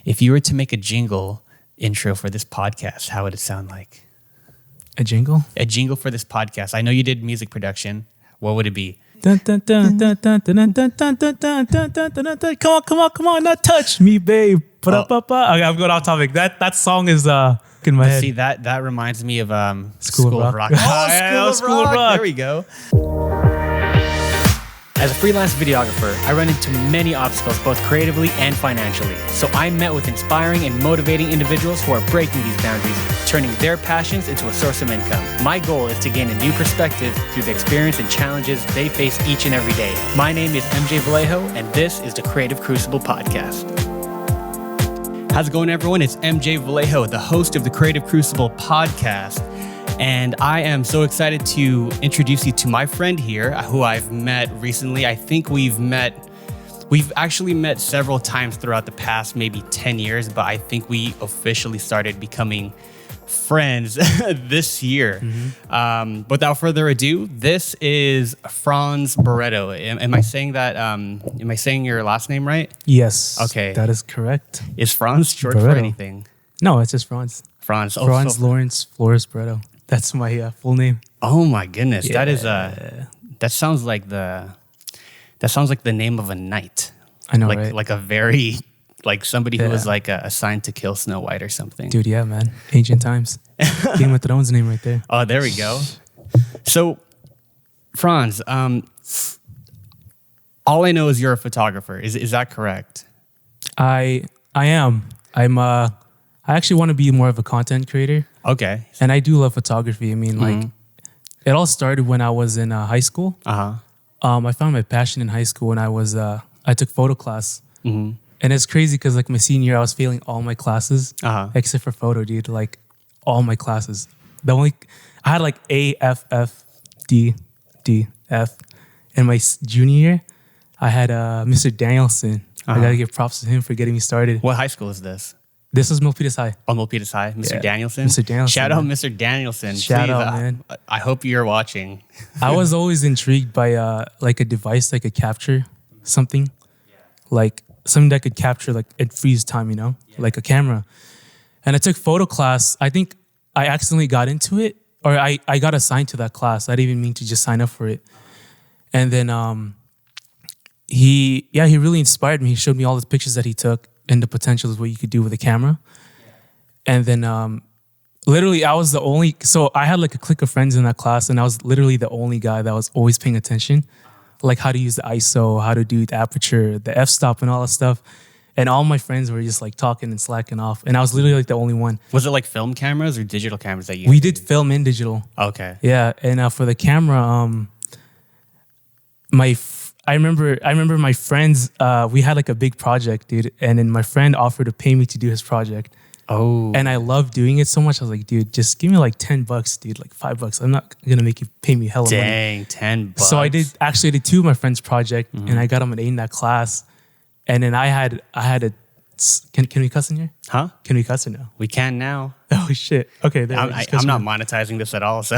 If you were to make a jingle intro for this podcast, how would it sound like? A jingle? A jingle for this podcast. I know you did music production. What would it be? Dun, dun, dun, dun, dun, dun, dun, dun, dun, dun, dun, dun, dun, dun. Come on, not touch me, babe. Okay, I'm going off topic. That song is in my head. See, that reminds me of School of Rock. School of Rock. There we go. As a freelance videographer, I run into many obstacles, both creatively and financially. So I met with inspiring and motivating individuals who are breaking these boundaries, turning their passions into a source of income. My goal is to gain a new perspective through the experience and challenges they face each and every day. My name is MJ Vallejo, and this is the Creative Crucible Podcast. How's it going, everyone? It's MJ Vallejo, the host of the Creative Crucible Podcast. And I am so excited to introduce you to my friend here, who I've met recently. I think we've actually met several times throughout the past maybe 10 years, but I think we officially started becoming friends this year. Mm-hmm. Without further ado, this is Franz Barreto. Am I saying that? Am I saying your last name right? Yes. Okay. That is correct. Is Franz short Barreto. for anything? No, it's just Franz. Franz. Franz Lawrence Flores Barreto. That's my full name. Oh my goodness. Yeah. That is that sounds like the name of a knight. I know, like, right? Like a very, like somebody who was like assigned to kill Snow White or something. Dude, yeah, man. Ancient times. Game of Thrones name right there. Oh, there we go. So, Franz, all I know is you're a photographer. Is that correct? I am. I actually want to be more of a content creator. Okay. And I do love photography. I mean, like, it all started when I was in high school. Uh-huh. I found my passion in high school when I took photo class. Mm-hmm. And it's crazy because like my senior year, I was failing all my classes except for photo, dude. Like all my classes. I had like A, F, F, D, D, F. In my junior year, I had Mr. Danielson. I gotta give props to him for getting me started. What high school is this? This was Milpitas High. Oh, Milpitas High. Mr. Danielson? Mr. Danielson. Shout out Mr. Danielson. Shout Please, out, man. I hope you're watching. I was always intrigued by like a device that could capture something. Like something that could capture, like it freeze time, like a camera. And I took photo class. I think I accidentally got into it, or I got assigned to that class. I didn't even mean to just sign up for it. And then he really inspired me. He showed me all the pictures that he took and the potential of what you could do with a camera. And then literally I was the only, so I had like a clique of friends in that class, and I was literally the only guy that was always paying attention, like how to use the ISO, how to do the aperture, the f-stop and all that stuff. And all my friends were just like talking and slacking off. And I was literally like the only one. Was it like film cameras or digital cameras that you We did film and digital. Okay. Yeah. And for the camera, I remember my friends, we had like a big project, dude. And then my friend offered to pay me to do his project. Oh. And I loved doing it so much. I was like, dude, just give me like $10, dude, like $5. I'm not going to make you pay me hella money. Dang, $10. So I did two of my friends' project, and I got them an A in that class. And then I had a, can we cuss in here? Huh? Can we cuss or no? We can now. Oh shit. Okay. I'm not monetizing this at all. So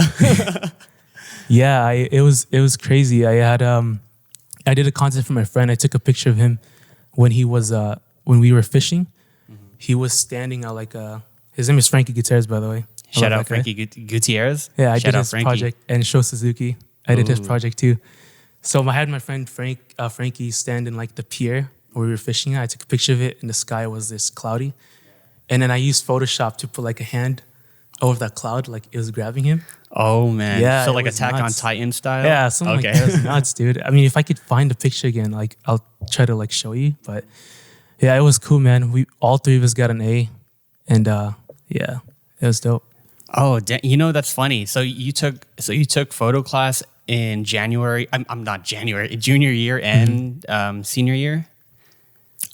yeah, it was crazy. I did a contest for my friend. I took a picture of him when we were fishing. He was standing at like his name is Frankie Gutierrez, by the way. Shout out Frankie Gutierrez. Yeah, I Shout did his Frankie. project, and Sho Suzuki. I did his project too. So I had my friend Frankie stand in like the pier where we were fishing at. I took a picture of it, and the sky was this cloudy. And then I used Photoshop to put like a hand over that cloud, like it was grabbing him. Oh man. Yeah. So like Attack on Titan style? Yeah, something like that. It was nuts, dude. I mean, if I could find the picture again, like I'll try to like show you. But yeah, it was cool, man. We all three of us got an A. And yeah, it was dope. Oh, that's funny. So you took photo class in January. I'm not January, junior year and senior year?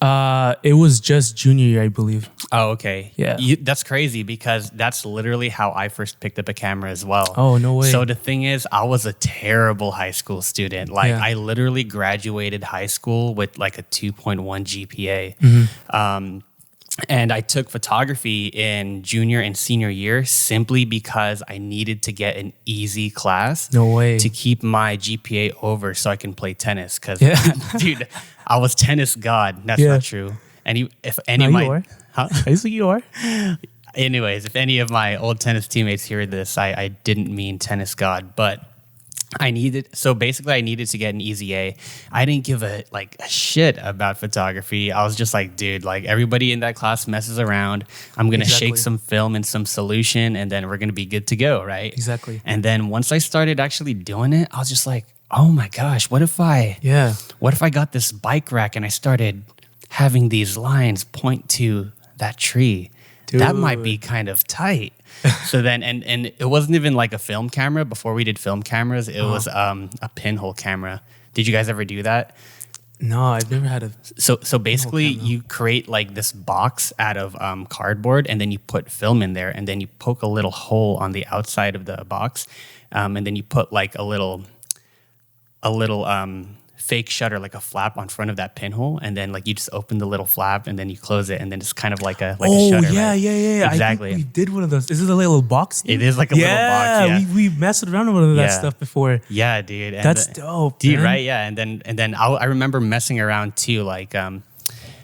It was just junior year, I believe. Oh, okay. Yeah. That's crazy because that's literally how I first picked up a camera as well. Oh, no way. So the thing is, I was a terrible high school student. Like I literally graduated high school with like a 2.1 GPA. And I took photography in junior and senior year simply because I needed to get an easy class. No way. To keep my GPA over so I can play tennis. Because, Yeah. dude, I was tennis god. That's not true. if any No, of my you are. huh? I think you are. Anyways, if any of my old tennis teammates hear this, I didn't mean tennis god, but I needed to get an easy A. I didn't give a shit about photography. I was just like, dude, like everybody in that class messes around. I'm gonna shake some film and some solution, and then we're gonna be good to go, right? Exactly. And then once I started actually doing it, I was just like, oh my gosh, what if I got this bike rack and I started having these lines point to that tree? Dude. That might be kind of tight. So then, and it wasn't even like a film camera. Before we did film cameras, it was a pinhole camera. Did you guys ever do that? No, I've never had a. So basically, you create like this box out of cardboard, and then you put film in there, and then you poke a little hole on the outside of the box, and then you put like a little fake shutter, like a flap on front of that pinhole, and then like you just open the little flap and then you close it, and then it's kind of like a shutter. Yeah, right? yeah. Exactly. I think we did one of those. Is it a little box thing? It is like a little box. Yeah, we messed around with that stuff before. Yeah, dude. And that's dope, dude. Man. Right? Yeah, and then I remember messing around too, like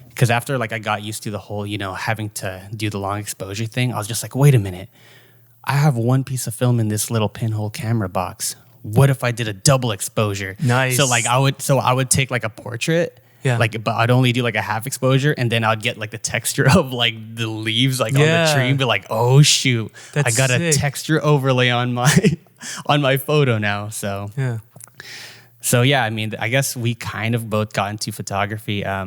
because after like I got used to the whole having to do the long exposure thing, I was just like, wait a minute, I have one piece of film in this little pinhole camera box. What if I did a double exposure? Nice. So like I would take like a portrait, but I'd only do like a half exposure, and then I'd get like the texture of like the leaves like on the tree, and be like, oh shoot, I got a texture overlay on my photo now. So I mean, I guess we kind of both got into photography. I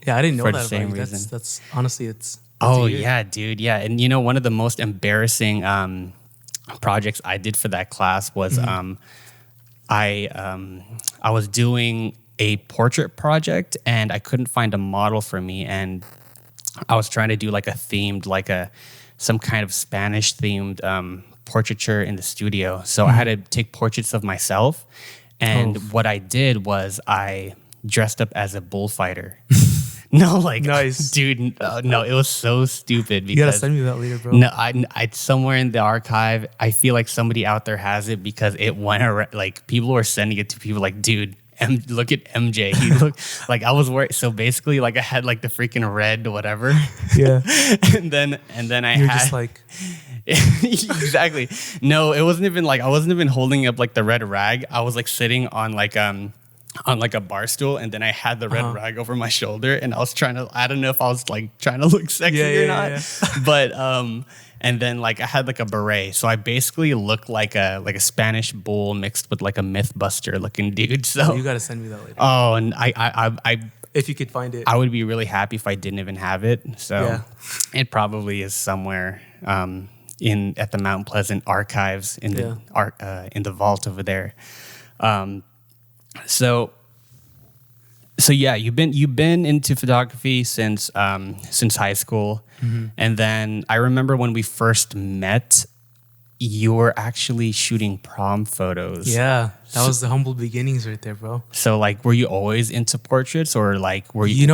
didn't know for that the same about you. reason. That's honestly, it's. Oh yeah, dude, yeah, and one of the most embarrassing projects I did for that class was I was doing a portrait project, and I couldn't find a model for me, and I was trying to do like a themed, like some kind of Spanish themed portraiture in the studio. So I had to take portraits of myself, and what I did was I dressed up as a bullfighter. No, like, nice, dude. No, it was so stupid. Because, you gotta send me that later, bro. No, I somewhere in the archive, I feel like somebody out there has it, because it went around. Like people were sending it to people. Like, dude, look at MJ. He looked like I was wearing. So basically, like I had like the freaking red whatever. Yeah. and then I You're had just like. Exactly. No, it wasn't even like I wasn't even holding up like the red rag. I was like sitting on like a bar stool, and then I had the red rag over my shoulder, and I was I don't know if I was like trying to look sexy or not, but and then like I had like a beret, so I basically looked like a Spanish bull mixed with like a Mythbuster looking dude. So you gotta send me that later. Oh, and I if you could find it, I would be really happy if I didn't even have it. So it probably is somewhere at the Mount Pleasant archives in the vault over there. So yeah, you've been into photography since high school, and then I remember when we first met, you were actually shooting prom photos. Yeah, that was the humble beginnings right there, bro. So like, were you always into portraits, or like were you?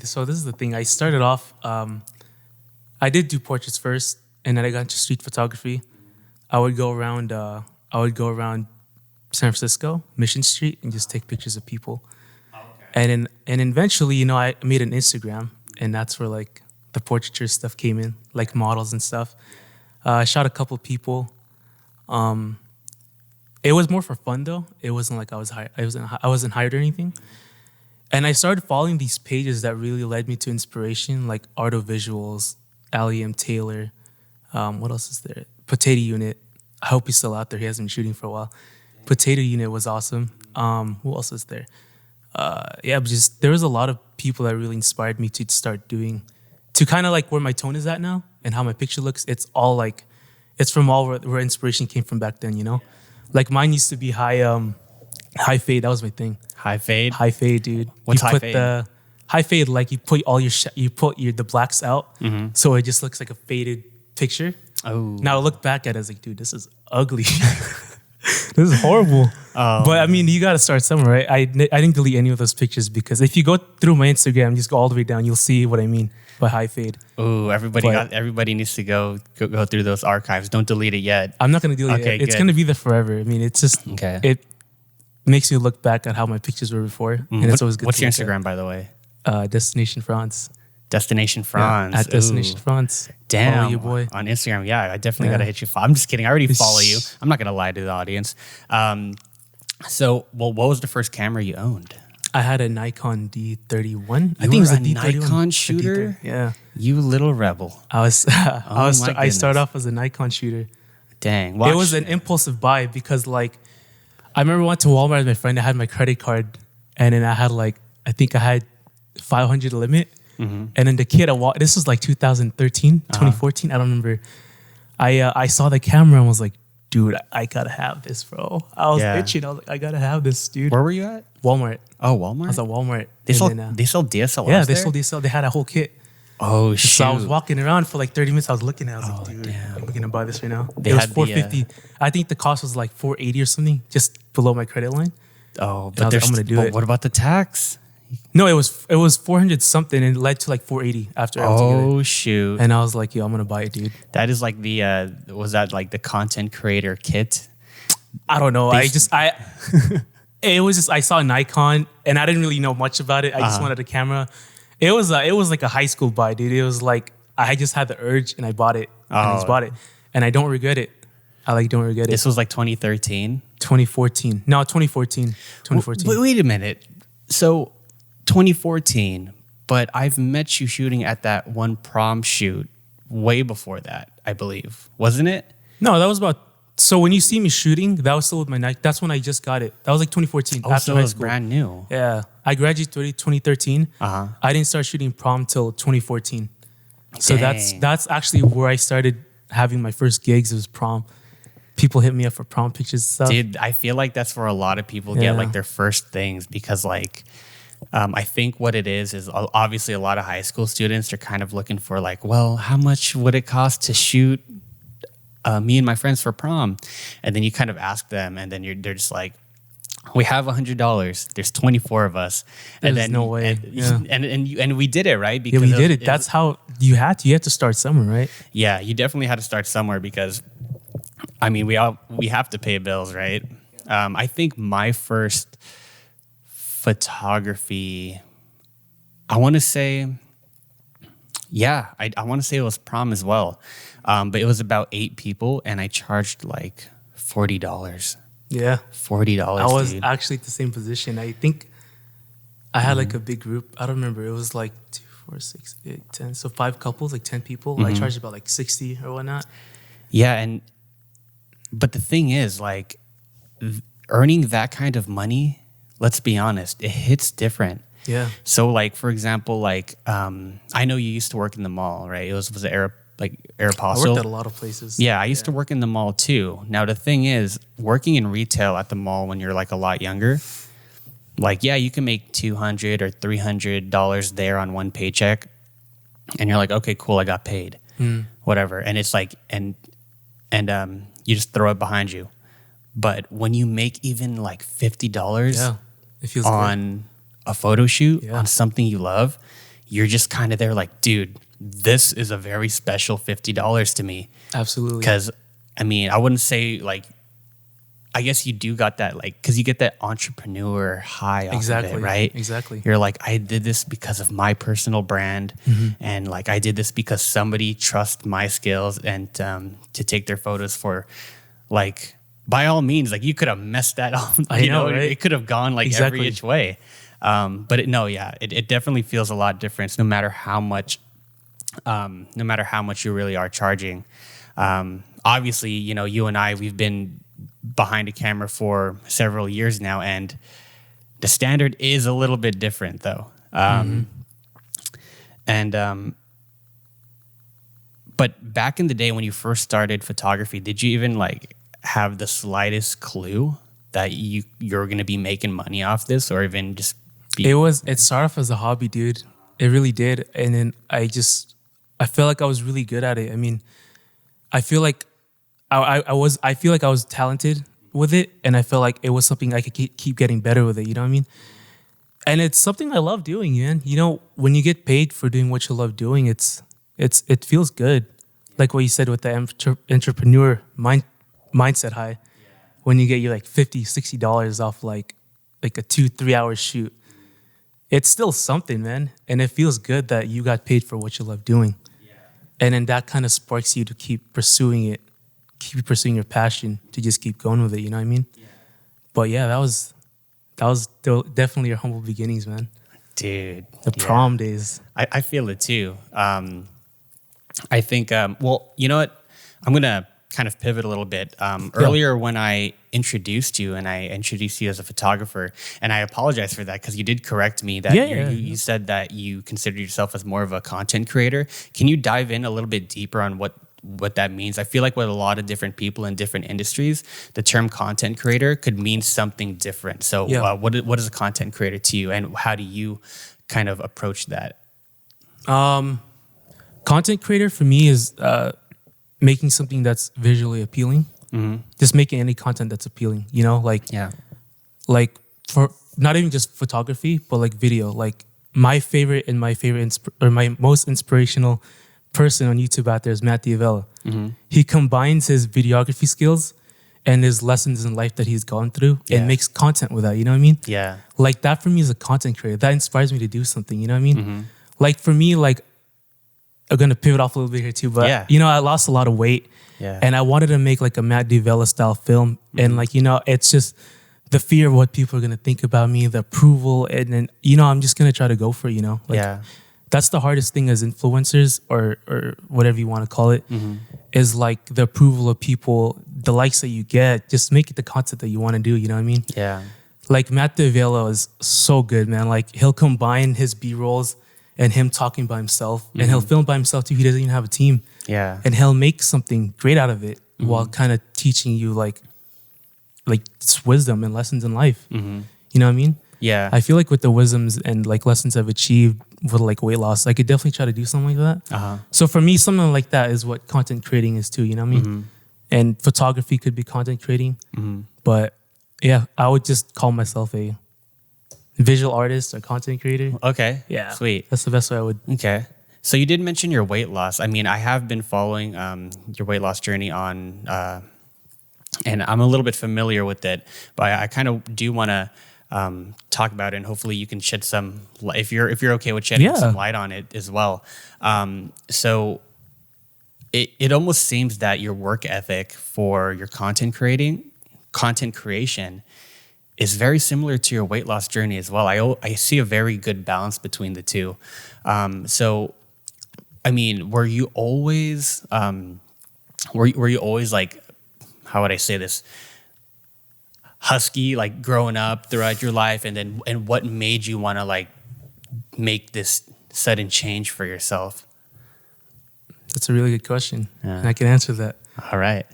So this is the thing. I started off. I did do portraits first, and then I got into street photography. I would go around San Francisco, Mission Street, and just take pictures of people. And eventually, I made an Instagram, and that's where like the portraiture stuff came in, like models and stuff. I shot a couple people. It was more for fun though. It wasn't like I wasn't hired or anything. And I started following these pages that really led me to inspiration, like Art of Visuals, Ali M. Taylor. What else is there? Potato Unit. I hope he's still out there. He hasn't been shooting for a while. Potato Unit was awesome. Who else is there? There was a lot of people that really inspired me to start doing, to kind of like where my tone is at now and how my picture looks. It's all like, it's from all where inspiration came from back then, Like mine used to be high fade. That was my thing. High fade? High fade, dude. What's high fade? High fade, like you put all the blacks out, so it just looks like a faded picture. Oh. Now I look back at it, I was like, dude, this is ugly. This is horrible. But I mean, you got to start somewhere, right? I didn't delete any of those pictures, because if you go through my Instagram, just go all the way down, you'll see what I mean by high fade. Oh, everybody needs to go through those archives. Don't delete it yet. I'm not going to delete it. It's going to be there forever. I mean, it's just, it makes you look back at how my pictures were before. And it's always good. What's your Instagram, by the way? Destination Franz. Destination Franz. At Destination Ooh. Franz. Damn. Follow you, boy. On Instagram. Yeah, I definitely got to hit you. I'm just kidding. I already follow you. I'm not going to lie to the audience. So, what was the first camera you owned? I had a Nikon D31. I You think it was were a D31. Nikon A shooter? Yeah. You little rebel. I my started off as a Nikon shooter. Dang. It was an impulsive buy because like I remember I went to Walmart with my friend. I had my credit card and then I think I had 500 limit. And then the kid this was like 2013, 2014. I don't remember. I saw the camera and was like, dude, I gotta have this, bro. I was itching. I was like, I gotta have this, dude. Where were you at? Walmart. Oh, Walmart? I was at Walmart. They sold DSLRs Yeah, they there? sold DSLR. They had a whole kit. Oh, shoot. So I was walking around for like 30 minutes. I was looking at it. I was like, dude, damn. I'm going to buy this right now. They it was had $450. I think the cost was like $480 or something, just below my credit line. Oh, I was like, I'm gonna do it. What about the tax? No, it was 400 something and it led to like 480 after I was together. Oh, shoot. And I was like, yo, I'm going to buy it, dude. That is like was that like the content creator kit? I don't know. I saw Nikon and I didn't really know much about it. I just wanted a camera. It was like a high school buy, dude. It was like I just had the urge and I bought it. And I just bought it. And I don't regret it. Don't regret it. This was like 2013? 2014. No, 2014. 2014. Wait a minute. So 2014, but I've met you shooting at that one prom shoot way before that, I believe. Wasn't it? No, that was so when you see me shooting, that was still with my Nike. That's when I just got it. That was like 2014. Oh, after so high it was school. brand new. Yeah. I graduated 2013. Uh-huh. I didn't start shooting prom till 2014. So Dang. that's actually where I started having my first gigs. It was prom. People hit me up for prom pictures and stuff. Dude, I feel like that's where a lot of people get like their first things because like I think what it is obviously a lot of high school students are kind of looking for like, well, how much would it cost to shoot me and my friends for prom? And then you kind of ask them and then they're just like, we have $100. There's 24 of us. And There's then no way. And we did it, right? Because we did it. That's how you had to start somewhere, right? Yeah, you definitely had to start somewhere because I mean, we have to pay bills, right? I think my first photography, I want to say, I want to say it was prom as well. But it was about 8 people and I charged like $40. Yeah. $40. I was dude. actually at the same position. I think I had like a big group. I don't remember. It was like 2, 4, 6, 8, 10. So 5 couples, like 10 people. I charged about like 60 or whatnot. Yeah, but the thing is, like, earning that kind of money, let's be honest, it hits different. Yeah. So, like, for example, like, I know you used to work in the mall, right? It was it Aeropostale? I worked at a lot of places. Yeah, I used to work in the mall too. Now, the thing is, working in retail at the mall when you're like a lot younger, like, yeah, you can make $200 or $300 there on one paycheck. And you're like, okay, cool, I got paid. Whatever. And it's like, and you just throw it behind you. But when you make even like $50 it feels on a photo shoot, on something you love, you're just kind of there like, dude, this is a very special $50 to me. Absolutely. Because, I mean, I wouldn't say like, I guess you do got that like, because you get that entrepreneur high off of it, right? Exactly. You're like, I did this because of my personal brand. And like, I did this because somebody trusts my skills and to take their photos for like, by all means, like you could have messed that up. I know, right? It could have gone like every which way. But it definitely feels a lot different no matter how much you really are charging. Obviously, you and I, we've been behind a camera for several years now, and the standard is a little bit different though. But back in the day when you first started photography, did you even like have the slightest clue that you're going to be making money off this, or even just it started off as a hobby, dude. It really did. And then I felt like I was really good at it. I mean, I feel like I was talented with it, and I felt like it was something I could keep getting better with it. You know what I mean? And it's something I love doing, man. When you get paid for doing what you love doing, it feels good. Like what you said with the entrepreneur mindset high. When you get like $50, $60 off like a 2-3 hour shoot, it's still something, man. And it feels good that you got paid for what you love doing. And then that kind of sparks you to keep pursuing it, keep pursuing your passion, to just keep going with it. You know what I mean? Yeah. But yeah, that was definitely your humble beginnings, man. Dude. The prom days. I feel it too. I think, well, you know what? I'm going to kind of pivot a little bit. Earlier when I introduced you and I introduced you as a photographer, and I apologize for that because you did correct me that you said that you considered yourself as more of a content creator. Can you dive in a little bit deeper on what that means? I feel like with a lot of different people in different industries, the term content creator could mean something different. So what is a content creator to you, and how do you kind of approach that? Content creator for me is making something that's visually appealing. Just making any content that's appealing, you know, like for not even just photography, but like video. Like my most inspirational person on YouTube out there is Matt Diavella. He combines his videography skills and his lessons in life that he's gone through and makes content with that. You know what I mean? Yeah. Like that for me is a content creator. That inspires me to do something. You know what I mean? Like for me, like I'm gonna pivot off a little bit here too, but you know, I lost a lot of weight. And I wanted to make like a Matt Diavella style film. And like, you know, it's just the fear of what people are going to think about me, the approval. And then, you know, I'm just going to try to go for it, you know? Like, that's the hardest thing as influencers or whatever you want to call it, is like the approval of people, the likes that you get. Just make it the content that you want to do, you know what I mean? Yeah. Like Matt Diavella is so good, man. Like he'll combine his B-rolls and him talking by himself, and he'll film by himself too. He doesn't even have a team. Yeah. And he'll make something great out of it while kind of teaching you like just wisdom and lessons in life. You know what I mean? Yeah. I feel like with the wisdoms and like lessons I've achieved with like weight loss, I could definitely try to do something like that. So for me, something like that is what content creating is too, you know what I mean? And photography could be content creating. But yeah, I would just call myself a visual artist or content creator. Okay. Yeah. Sweet. That's the best way I would. Okay. So you did mention your weight loss. I mean, I have been following your weight loss journey on, and I'm a little bit familiar with it, but I kind of do want to talk about it, and hopefully you can shed some, if you're okay with shedding some light on it as well. So it almost seems that your work ethic for your content creation is very similar to your weight loss journey as well. I see a very good balance between the two. So, I mean, were you always like, how would I say this, husky, like growing up throughout your life, and what made you want to like make this sudden change for yourself? That's a really good question, and I can answer that. All right.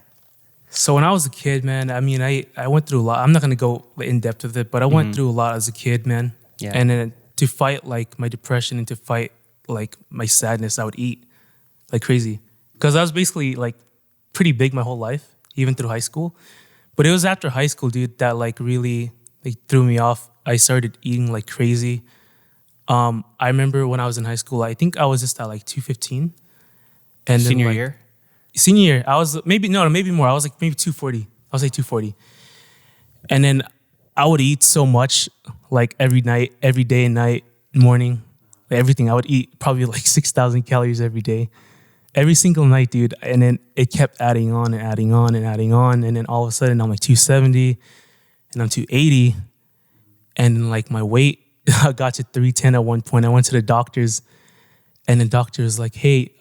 So when I was a kid, man, I mean, I went through a lot. I'm not going to go in depth with it, but I went through a lot as a kid, man. Yeah. And then to fight like my depression and to fight like my sadness, I would eat like crazy. Because I was basically like pretty big my whole life, even through high school. But it was after high school, dude, that like really like threw me off. I started eating like crazy. I remember when I was in high school, I think I was just at like 215. And senior then, like, year? Senior year, I was maybe more. I was like maybe 240. I was like 240. And then I would eat so much, like every night, every day and night, morning, like everything. I would eat probably like 6,000 calories every day, every single night, dude. And then it kept adding on and adding on and adding on. And then all of a sudden I'm like 270 and I'm 280. And then like my weight, I got to 310 at one point. I went to the doctors and the doctor was like, hey,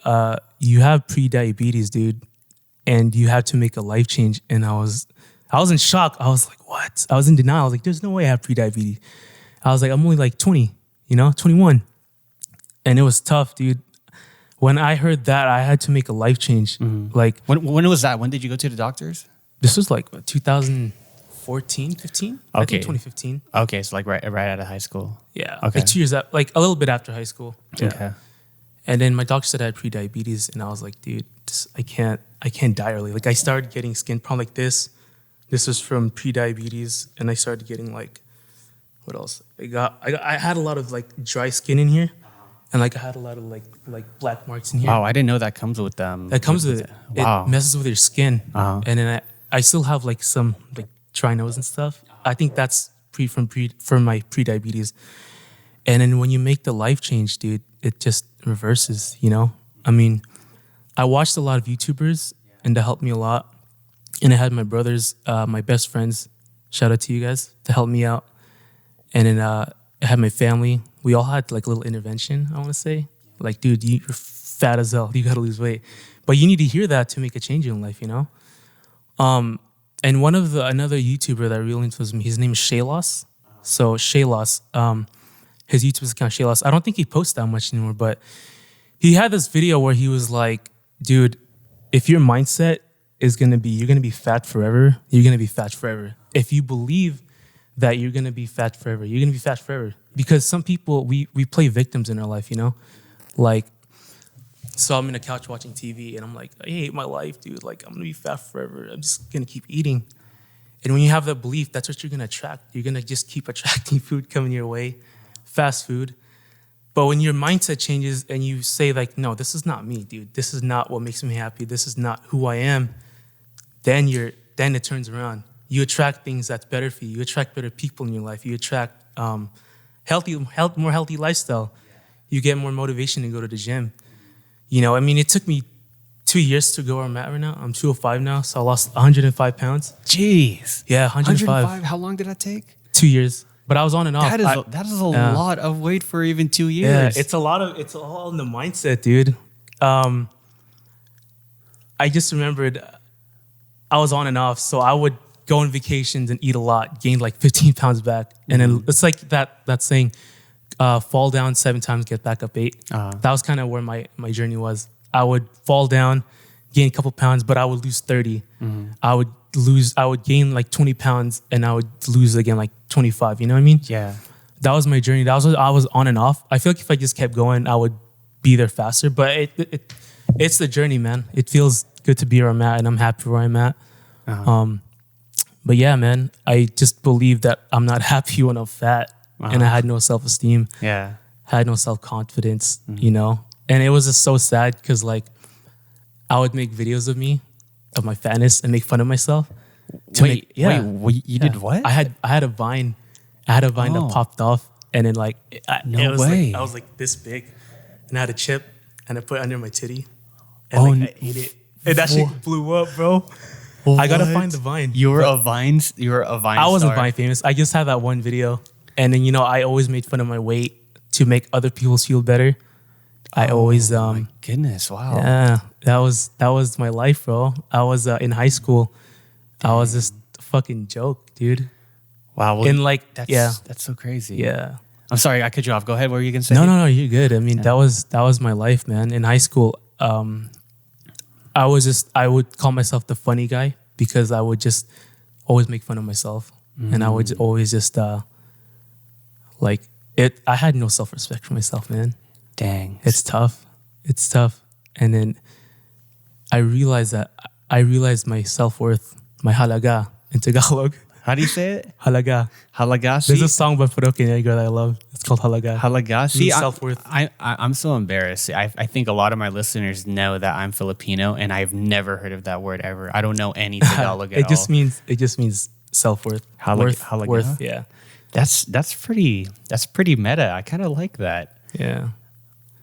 you have pre-diabetes, dude, and you have to make a life change. And I was in shock. I was like, what? I was in denial. I was like, there's no way I have pre-diabetes. I was like, I'm only like 20, 21. And it was tough, dude. When I heard that, I had to make a life change. Like, when was that? When did you go to the doctors? This was like 2014, 15? I think 2015. Okay, so like right out of high school. Yeah. Okay. Like 2 years out, like a little bit after high school. Yeah. Okay. And then my doctor said I had pre-diabetes, and I was like, dude, I can't die early. Like I started getting skin problems like this. This was from pre-diabetes, and I started getting like, what else? I had a lot of like dry skin in here, and like I had a lot of like black marks in here. Wow, I didn't know that comes with them. That comes with it. Wow. It messes with your skin, and then I still have like some like dry nose and stuff. I think that's from my pre-diabetes. And then when you make the life change, dude, it just reverses, you know? I mean, I watched a lot of YouTubers and that helped me a lot. And I had my brothers, my best friends, shout out to you guys, to help me out. And then I had my family. We all had like a little intervention, I want to say. Like, dude, you're fat as hell. You got to lose weight. But you need to hear that to make a change in life, you know? And another YouTuber that really influenced me, his name is Shaylos. So Shaylos, his YouTube account, Shaylos, I don't think he posts that much anymore, but he had this video where he was like, dude, if your mindset is going to be, you're going to be fat forever, you're going to be fat forever. If you believe that you're going to be fat forever, you're going to be fat forever. Because some people, we play victims in our life, you know? Like, so I'm in a couch watching TV and I'm like, I hate my life, dude. Like, I'm going to be fat forever. I'm just going to keep eating. And when you have that belief, that's what you're going to attract. You're going to just keep attracting food coming your way, fast food. But when your mindset changes and you say like, no, this is not me, dude. This is not what makes me happy. This is not who I am. Then it turns around. You attract things that's better for you. You attract better people in your life. You attract more healthy lifestyle. You get more motivation to go to the gym. You know, I mean, it took me 2 years to go where I'm at right now. I'm 205 now, so I lost 105 pounds. Jeez. Yeah, 105. How long did that take? 2 years. But I was on and off. That is a lot of weight for even 2 years. Yeah, it's all in the mindset, dude. I just remembered I was on and off, so I would go on vacations and eat a lot, gain like 15 pounds back. And then it's like that saying, fall down 7 times, get back up 8. That was kind of where my journey was. I would fall down, gain a couple pounds, but I would lose 30. I would gain like 20 pounds and I would lose again like 25. You know what I mean? Yeah. That was my journey. I was on and off. I feel like if I just kept going, I would be there faster. But it's the journey, man. It feels good to be where I'm at, and I'm happy where I'm at. But yeah, man, I just believe that I'm not happy when I'm fat, and I had no self-esteem. Yeah. Had no self-confidence, you know? And it was just so sad because like I would make videos of me, of my fatness, and make fun of myself. Wait, you did what? I had a Vine. I had a Vine that popped off, and then like I was like this big, and I had a chip, and I put it under my titty, and I ate it, and that shit blew up, bro. What? I gotta find the Vine. You were a Vine I wasn't Vine famous. I just had that one video, and then I always made fun of my weight to make other people feel better. I always my goodness, wow. Yeah, that was my life, bro. I was in high school. I was just a fucking joke, dude. Wow. Well, and like that's so crazy. Yeah. I'm sorry, I cut you off. Go ahead. What were you gonna say? No, you're good. I mean, that was my life, man. In high school, I would call myself the funny guy because I would just always make fun of myself, and I would always just like it. I had no self-respect for myself, man. Dang, it's tough. It's tough. And then I realized my self-worth, my halaga in Tagalog. How do you say it? Halaga. Halaga. There's a song by Parokya Negro that I love. It's called Halaga. Halaga. See, self-worth. I'm so embarrassed. I think a lot of my listeners know that I'm Filipino, and I've never heard of that word ever. I don't know any Tagalog at all. It just means self-worth. Halaga. Worth, yeah. That's pretty meta. I kind of like that. Yeah.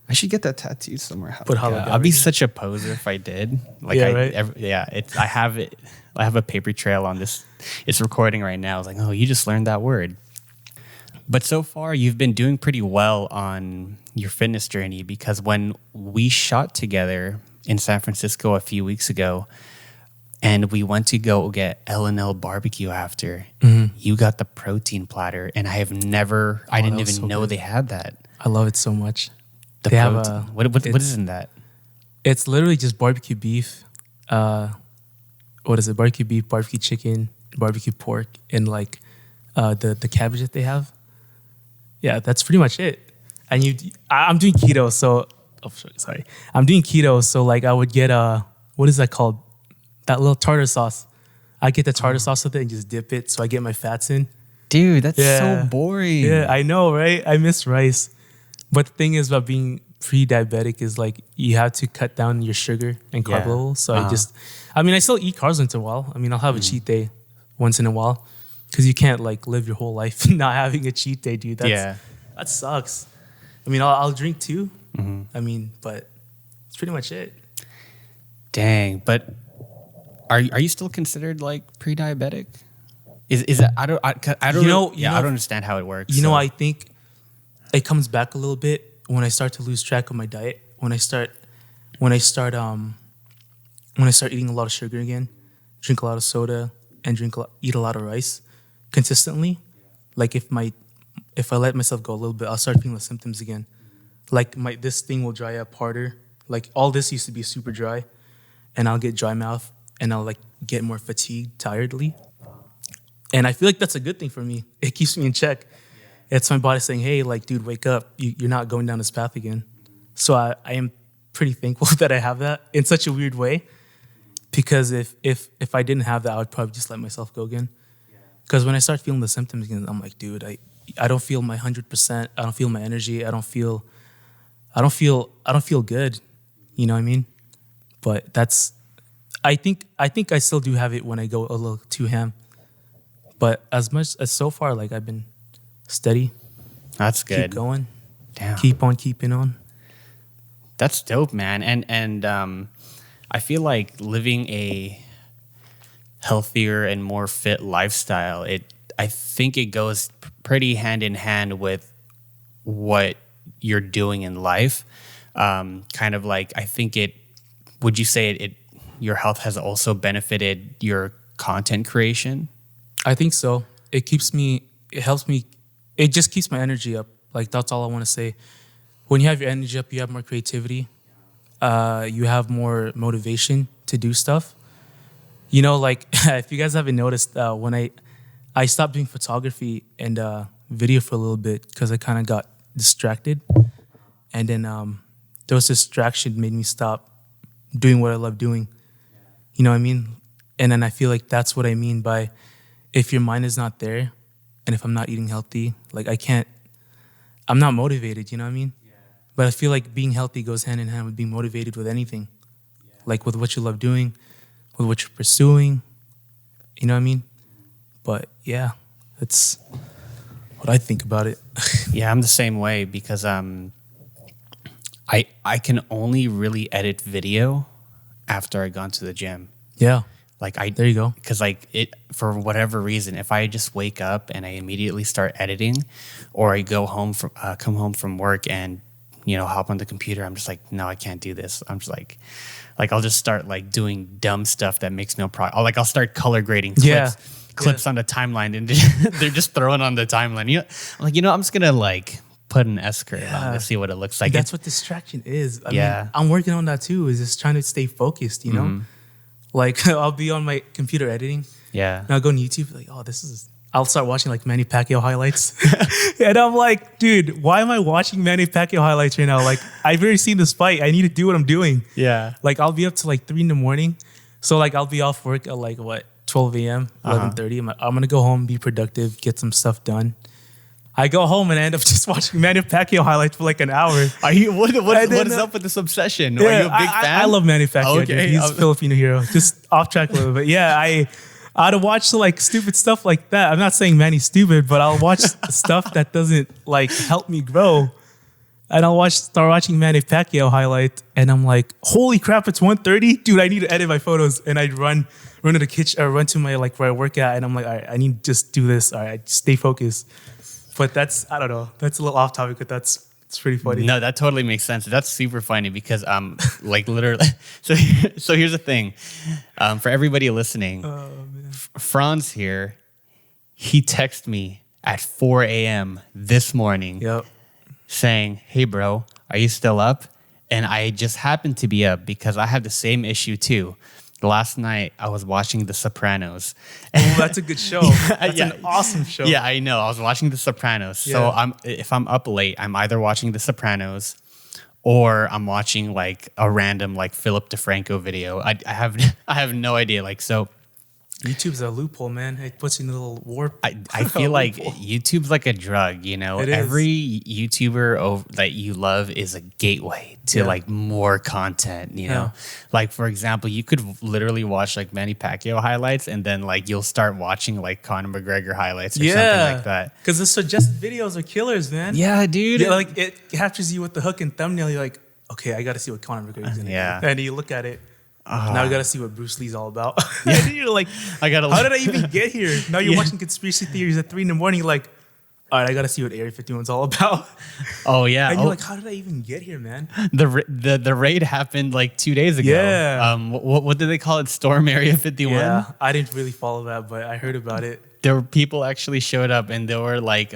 I should get that tattooed somewhere. Put halaga. I'd be such a poser if I did. Like, I have it. I have a paper trail on this. It's recording right now. I was like, oh, you just learned that word. But so far, you've been doing pretty well on your fitness journey, because when we shot together in San Francisco a few weeks ago, and we went to go get L&L barbecue after, you got the protein platter, and I didn't even know they had that. I love it so much. They have what is in that? It's literally just barbecue beef. What is it? Barbecue beef, barbecue chicken, barbecue pork, and like the cabbage that they have. Yeah, that's pretty much it. And I'm doing keto, so I'm doing keto, so like I would get what is that called? That little tartar sauce. I get the tartar sauce with it and just dip it, so I get my fats in. Dude, that's so boring. Yeah, I know, right? I miss rice. But the thing is about being pre-diabetic is like you have to cut down your sugar and carb levels. So I still eat carbs once in a while. I mean, I'll have a cheat day once in a while, because you can't like live your whole life not having a cheat day, dude. That sucks. I mean, I'll drink too. I mean, but it's pretty much it. Dang, but are you still considered like pre-diabetic? Is that I don't I don't understand how it works. You know, I think it comes back a little bit when I start to lose track of my diet. When I start eating a lot of sugar again, drink a lot of soda, and eat a lot of rice consistently. Like if I let myself go a little bit, I'll start feeling the symptoms again. Like this thing will dry up harder. Like all this used to be super dry, and I'll get dry mouth, and I'll like get more fatigued, tiredly. And I feel like that's a good thing for me. It keeps me in check. It's my body saying, "Hey, like, dude, wake up. You're not going down this path again." So I am pretty thankful that I have that in such a weird way. Because if I didn't have that, I would probably just let myself go again. Because when I start feeling the symptoms again, I'm like, dude, I don't feel my 100%. I don't feel my energy. I don't feel good. You know what I mean? But I think I still do have it when I go a little too ham. But as much as so far, like I've been steady. That's good. Keep going. Damn. Keep on keeping on. That's dope, man. And I feel like living a healthier and more fit lifestyle, I think it goes pretty hand in hand with what you're doing in life. Kind of like, I think would you say your health has also benefited your content creation? I think so. It helps me, it just keeps my energy up. Like, that's all I want to say. When you have your energy up, you have more creativity. You have more motivation to do stuff. You know, like, if you guys haven't noticed, when I stopped doing photography and video for a little bit because I kind of got distracted. And then those distractions made me stop doing what I love doing. You know what I mean? And then I feel like that's what I mean by if your mind is not there and if I'm not eating healthy, like I'm not motivated, you know what I mean? Yeah. But I feel like being healthy goes hand in hand with being motivated with anything. Yeah. Like with what you love doing, with what you're pursuing, you know what I mean? But yeah, that's what I think about it. Yeah, I'm the same way because I can only really edit video after I gone to the gym. Yeah. Like there you go. Because for whatever reason, if I just wake up and I immediately start editing, or I come home from work and hop on the computer, I'm just like, no, I can't do this. I'm just like I'll just start like doing dumb stuff that makes no progress. I'll start color grading clips on the timeline, and they're just throwing on the timeline. I'm just gonna like put an S curve on to see what it looks like. That's what distraction is. I mean, I'm working on that too. Is just trying to stay focused. You know. Like, I'll be on my computer editing. Yeah. And I'll go on YouTube, like, I'll start watching, like, Manny Pacquiao highlights. And I'm like, dude, why am I watching Manny Pacquiao highlights right now? Like, I've already seen this fight. I need to do what I'm doing. Yeah. Like, I'll be up to, like, 3 in the morning. So, like, I'll be off work at, like, 12 a.m., 11:30. I'm going to go home, be productive, get some stuff done. I go home and I end up just watching Manny Pacquiao highlights for like an hour. Are you? What is up with this obsession? Yeah, are you a big fan? I love Manny Pacquiao. Okay. He's a Filipino hero. Just off track a little bit. Yeah, I'd watch like stupid stuff like that. I'm not saying Manny's stupid, but I'll watch stuff that doesn't like help me grow. And I'll start watching Manny Pacquiao highlight, and I'm like, holy crap, it's 1:30, dude. I need to edit my photos, and I'd run to the kitchen or run to my like where I work at, and I'm like, all right, I need to just do this. All right, stay focused. But I don't know. That's a little off topic, but it's pretty funny. No, that totally makes sense. That's super funny because like literally. So here's the thing, for everybody listening, Franz here, he texted me at 4 a.m. this morning, saying, "Hey, bro, are you still up?" And I just happened to be up because I have the same issue too. Last night, I was watching The Sopranos. Oh, that's a good show. That's an awesome show. Yeah, I know. I was watching The Sopranos. Yeah. So if I'm up late, I'm either watching The Sopranos or I'm watching like a random like Philip DeFranco video. I have no idea. Like, so YouTube's a loophole, man. It puts you in a little warp. I feel like YouTube's like a drug, you know. It is. Every YouTuber that you love is a gateway to like more content, you know. Like for example, you could literally watch like Manny Pacquiao highlights, and then like you'll start watching like Conor McGregor highlights or something like that. Because the suggested videos are killers, man. Yeah, dude. Yeah, like it captures you with the hook and thumbnail. You're like, okay, I got to see what Conor McGregor's gonna do. And you look at it. Now we got to see what Bruce Lee's all about. And you're like, how did I even get here? Now you're watching conspiracy theories at 3 a.m. You're like, all right, I got to see what Area 51's all about. Oh yeah. And you're like, how did I even get here, man? The raid happened like 2 days ago. Yeah. What did they call it? Storm Area 51? Yeah, I didn't really follow that, but I heard about it. There were people actually showed up, and there were like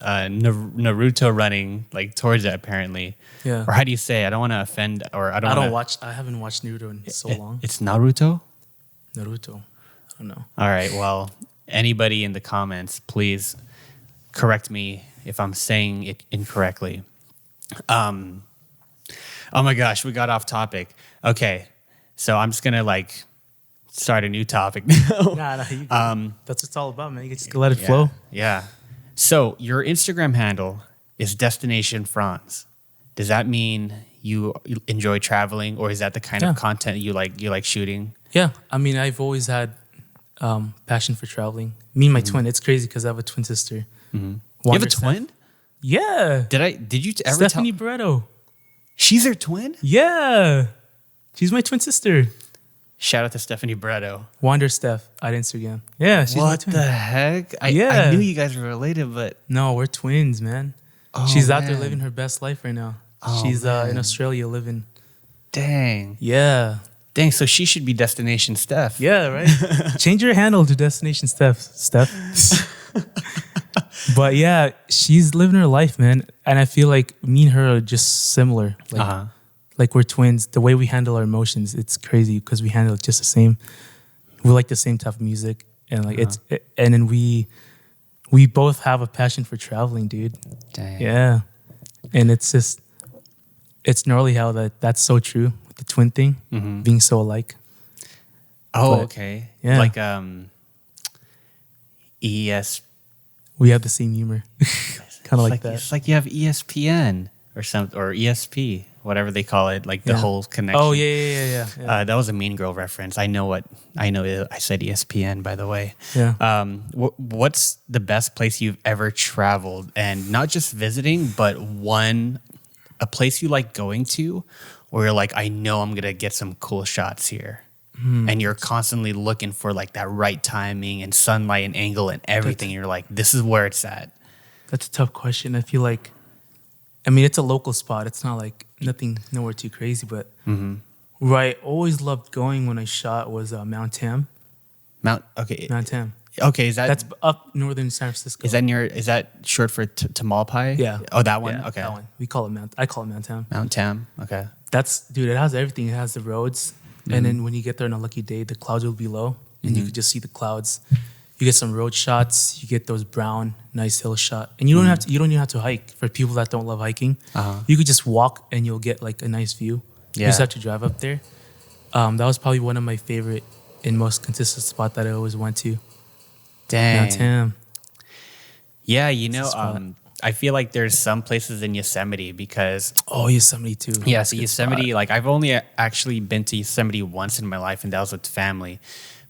Naruto running like towards it apparently. Yeah. Or how do you say? I don't want to offend, or I haven't watched Naruto in so long. It's Naruto? Naruto. I don't know. All right. Well, anybody in the comments, please correct me if I'm saying it incorrectly. Oh my gosh, we got off topic. Okay. So I'm just gonna like start a new topic now. Nah, you that's what it's all about, man. You just let it flow. Yeah. So your Instagram handle is Destination Franz. Does that mean you enjoy traveling, or is that the kind of content you like shooting? Yeah, I mean, I've always had passion for traveling. Me and my twin. It's crazy because I have a twin sister. You have a twin? Yeah. Did you ever Stephanie Barreto. She's her twin? Yeah. She's my twin sister. Shout out to Stephanie Barreto. Wander Steph at Instagram. Yeah, she's my twin. What the heck? I knew you guys were related, but... No, we're twins, man. Oh, she's out there living her best life right now. Oh, she's in Australia living. Dang. Yeah. Dang, so she should be Destination Steph. Yeah, right? Change your handle to Destination Steph. But yeah, she's living her life, man. And I feel like me and her are just similar. Like we're twins. The way we handle our emotions, it's crazy because we handle it just the same. We like the same type of music. And like and then we both have a passion for traveling, dude. Dang. Yeah. And it's gnarly how that's so true with the twin thing, being so alike. Oh, But, okay. yeah. Like ES. We have the same humor. Kind of like that. It's like you have ESPN or something, or ESP, whatever they call it, like the whole connection. Oh, yeah. That was a Mean Girl reference. I said ESPN, by the way. Yeah. What's the best place you've ever traveled, and not just visiting, but a place you like going to, where you're like, I know I'm gonna get some cool shots here, and you're constantly looking for like that right timing and sunlight and angle and everything. You're like, this is where it's at. That's a tough question. I feel like, I mean, it's a local spot. It's not like nowhere too crazy, but where I always loved going when I shot was Mount Tam. Mount Tam. Okay, that's up northern San Francisco. Is that short for Tamalpai? Yeah. Oh, that one. Yeah, okay. that one. I call it Mount Tam. Mount Tam. Okay. Dude, it has everything. It has the roads, and then when you get there on a lucky day, the clouds will be low, and you could just see the clouds. You get some road shots. You get those brown, nice hill shot, and you don't have to. You don't even have to hike. For people that don't love hiking, you could just walk, and you'll get like a nice view. You just have to drive up there. That was probably one of my favorite and most consistent spot that I always went to. Dang. Mount Tam. Yeah, I feel like there's some places in Yosemite because... Oh, Yosemite too. Yeah, so Yosemite, spot. Like I've only actually been to Yosemite once in my life, and that was with family.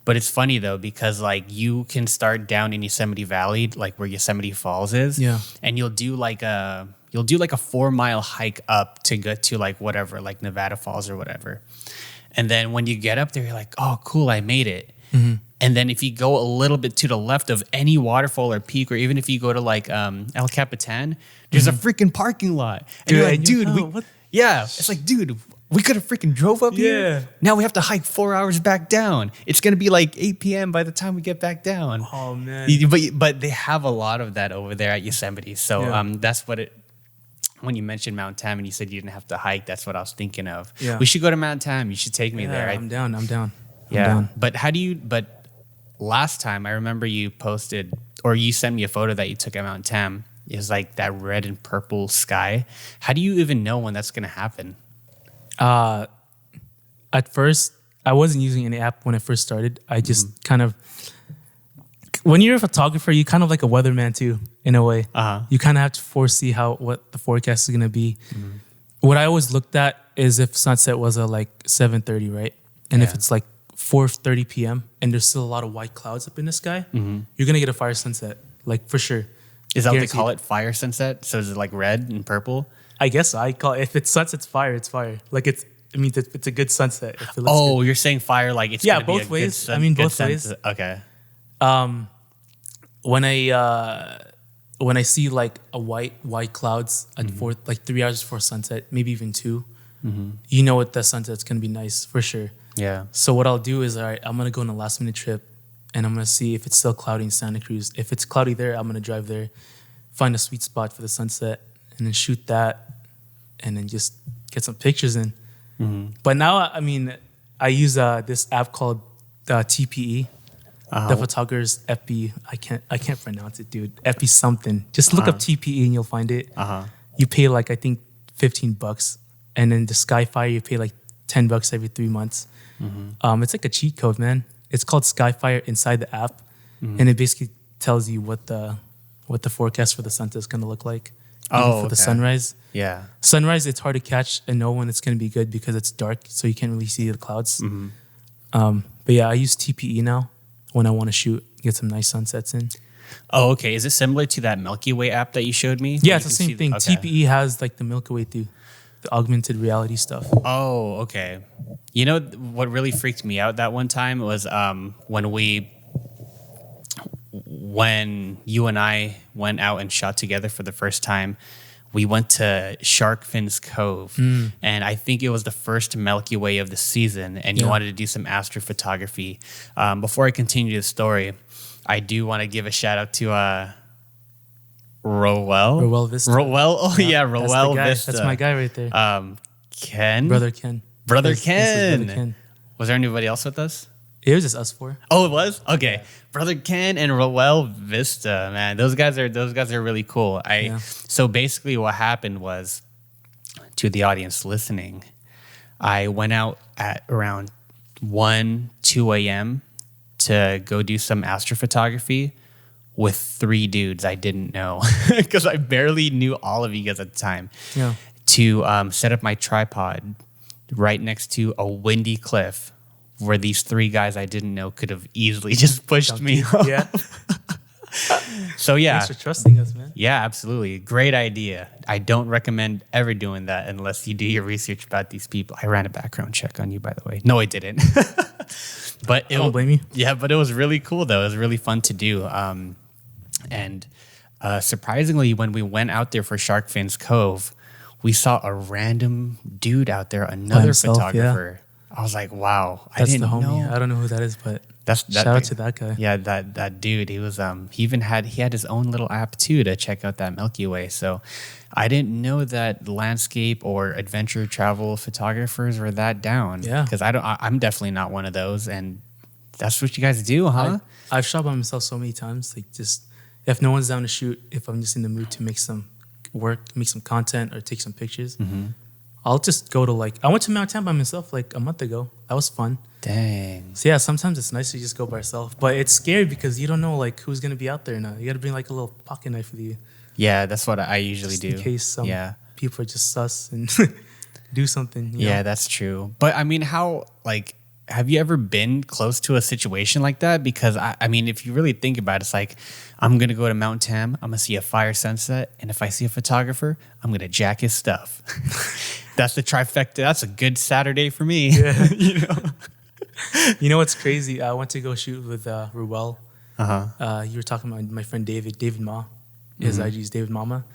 But it's funny though, because like you can start down in Yosemite Valley, like where Yosemite Falls is. Yeah. And you'll do like a 4-mile hike up to get to like whatever, like Nevada Falls or whatever. And then when you get up there, you're like, oh, cool, I made it. And then if you go a little bit to the left of any waterfall or peak, or even if you go to like El Capitan, there's a freaking parking lot. And you're like, dude, it's like, dude, we could have freaking drove up here. Now we have to hike 4 hours back down. It's going to be like 8 p.m. by the time we get back down. Oh, man. But they have a lot of that over there at Yosemite. So that's what when you mentioned Mount Tam and you said you didn't have to hike, that's what I was thinking of. Yeah. We should go to Mount Tam. You should take me there. I'm down. Yeah. But last time I remember you posted, or you sent me a photo that you took at Mount Tam. It's like that red and purple sky. How do you even know when that's going to happen? At first, I wasn't using any app when I first started. I just kind of, when you're a photographer, you kind of like a weatherman too, in a way. You kind of have to foresee what the forecast is going to be. What I always looked at is if sunset was at like 7:30, right? And if it's like 4:30 p.m. and there's still a lot of white clouds up in the sky, you're going to get a fire sunset, like for sure. Is that what they call it, fire sunset? So is it like red and purple? I guess I call it, if it's sunset's fire, it's fire. Like it's a good sunset. If it looks good. You're saying fire like it's gonna both be a ways. Good both ways. Okay. When I see like a white clouds at 3 hours before sunset, maybe even 2, you know what the sunset's gonna be nice for sure. Yeah. So what I'll do is, all right, I'm gonna go on a last minute trip, and I'm gonna see if it's still cloudy in Santa Cruz. If it's cloudy there, I'm gonna drive there, find a sweet spot for the sunset, and then shoot that, and then just get some pictures in. But now, I mean, I use this app called TPE. The photographer's FB. I can't pronounce it, dude. FB something. Just look up TPE and you'll find it. You pay like I think $15, and then the Skyfire you pay like $10 every 3 months. It's like a cheat code, man. It's called Skyfire inside the app, and it basically tells you what the forecast for the sunset is going to look like. For the sunrise. Yeah. Sunrise, it's hard to catch and know when it's going to be good because it's dark, so you can't really see the clouds. But yeah, I use TPE now when I want to shoot, get some nice sunsets in. Oh, okay. Is it similar to that Milky Way app that you showed me? Yeah, it's the same thing. Okay. TPE has like the Milky Way too, the augmented reality stuff. Oh, okay. You know what really freaked me out that one time was when you and I went out and shot together for the first time. We went to Shark Fin's Cove, and I think it was the first Milky Way of the season, and you wanted to do some astrophotography. Before I continue the story, I do want to give a shout out to Roel. Roel Vista. Roel Vista. That's my guy right there. Ken? Brother Ken. Brother Ken. Was there anybody else with us? It was just us 4. Oh, it was? Okay. Yeah. Brother Ken and Roel Vista, man. Those guys are really cool. So basically what happened was, to the audience listening, I went out at around 1, 2 a.m. to go do some astrophotography with 3 dudes I didn't know because I barely knew all of you guys at the time. Yeah. To set up my tripod right next to a windy cliff where these 3 guys I didn't know could have easily just pushed me. Yeah. So yeah. Thanks for trusting us, man. Yeah, absolutely. Great idea. I don't recommend ever doing that unless you do your research about these people. I ran a background check on you, by the way. No, I didn't. But I don't blame you. Yeah, but it was really cool though. It was really fun to do. And surprisingly, when we went out there for Shark Fin's Cove, we saw a random dude out there, another photographer. Yeah. I was like, wow. That's I didn't the homie. know. I don't know who that is, but shout out to that guy. Yeah, that dude. He was he had his own little app too to check out that Milky Way. So I didn't know that landscape or adventure travel photographers were that down. Yeah. Because I'm definitely not one of those, and that's what you guys do, huh? I've shot by myself so many times. Like just if no one's down to shoot, if I'm just in the mood to make some work, make some content, or take some pictures. I'll just go to I went to Mount Tam by myself like a month ago. That was fun. Dang. So yeah, sometimes it's nice to just go by yourself, but it's scary because you don't know who's gonna be out there now. You got to bring a little pocket knife with you. Yeah, that's what I usually do. In case some people are just sus and do something. Yeah, that's true. But I mean, have you ever been close to a situation like that? Because I mean, if you really think about it, it's like, I'm going to go to Mount Tam, I'm going to see a fire sunset, and if I see a photographer, I'm going to jack his stuff. That's the trifecta. That's a good Saturday for me. Yeah. You know what's crazy? I went to go shoot with Ruel. You were talking about my friend David Ma. His IG is David Mama.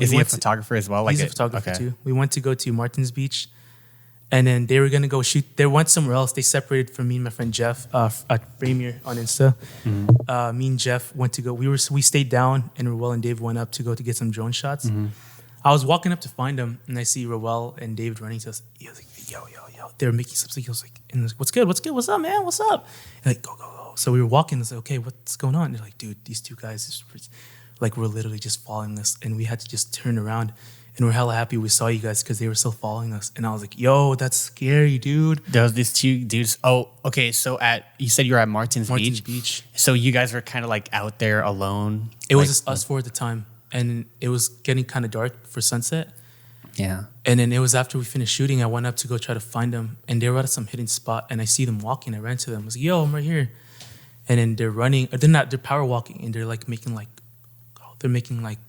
Is he a photographer as well? He's a photographer too. We went to go to Martins Beach. And then they were going to go shoot. They went somewhere else. They separated from me and my friend Jeff at Premier on Insta. Me and Jeff went to go. We stayed down, and Roel and Dave went up to go to get some drone shots. I was walking up to find them, and I see Roel and David running to us. He was like, yo. They were making something. He was like, what's good? What's up, man? What's up? And like, go. So we were walking. I was like, okay, what's going on? And they're like, dude, these 2 guys, we're literally just following us. And we had to just turn around. and we're hella happy we saw you guys because they were still following us. And I was like, yo, that's scary, dude. There was these two dudes. Oh, okay. So you said you were at Martin's Beach. So you guys were kind of like out there alone. It was just us four at the time, and it was getting kind of dark for sunset. Yeah. And then it was after we finished shooting, I went up to go try to find them, and they were at some hidden spot, and I see them walking. I ran to them. I was like, yo, I'm right here. And then they're running, or they're power walking, and they're like making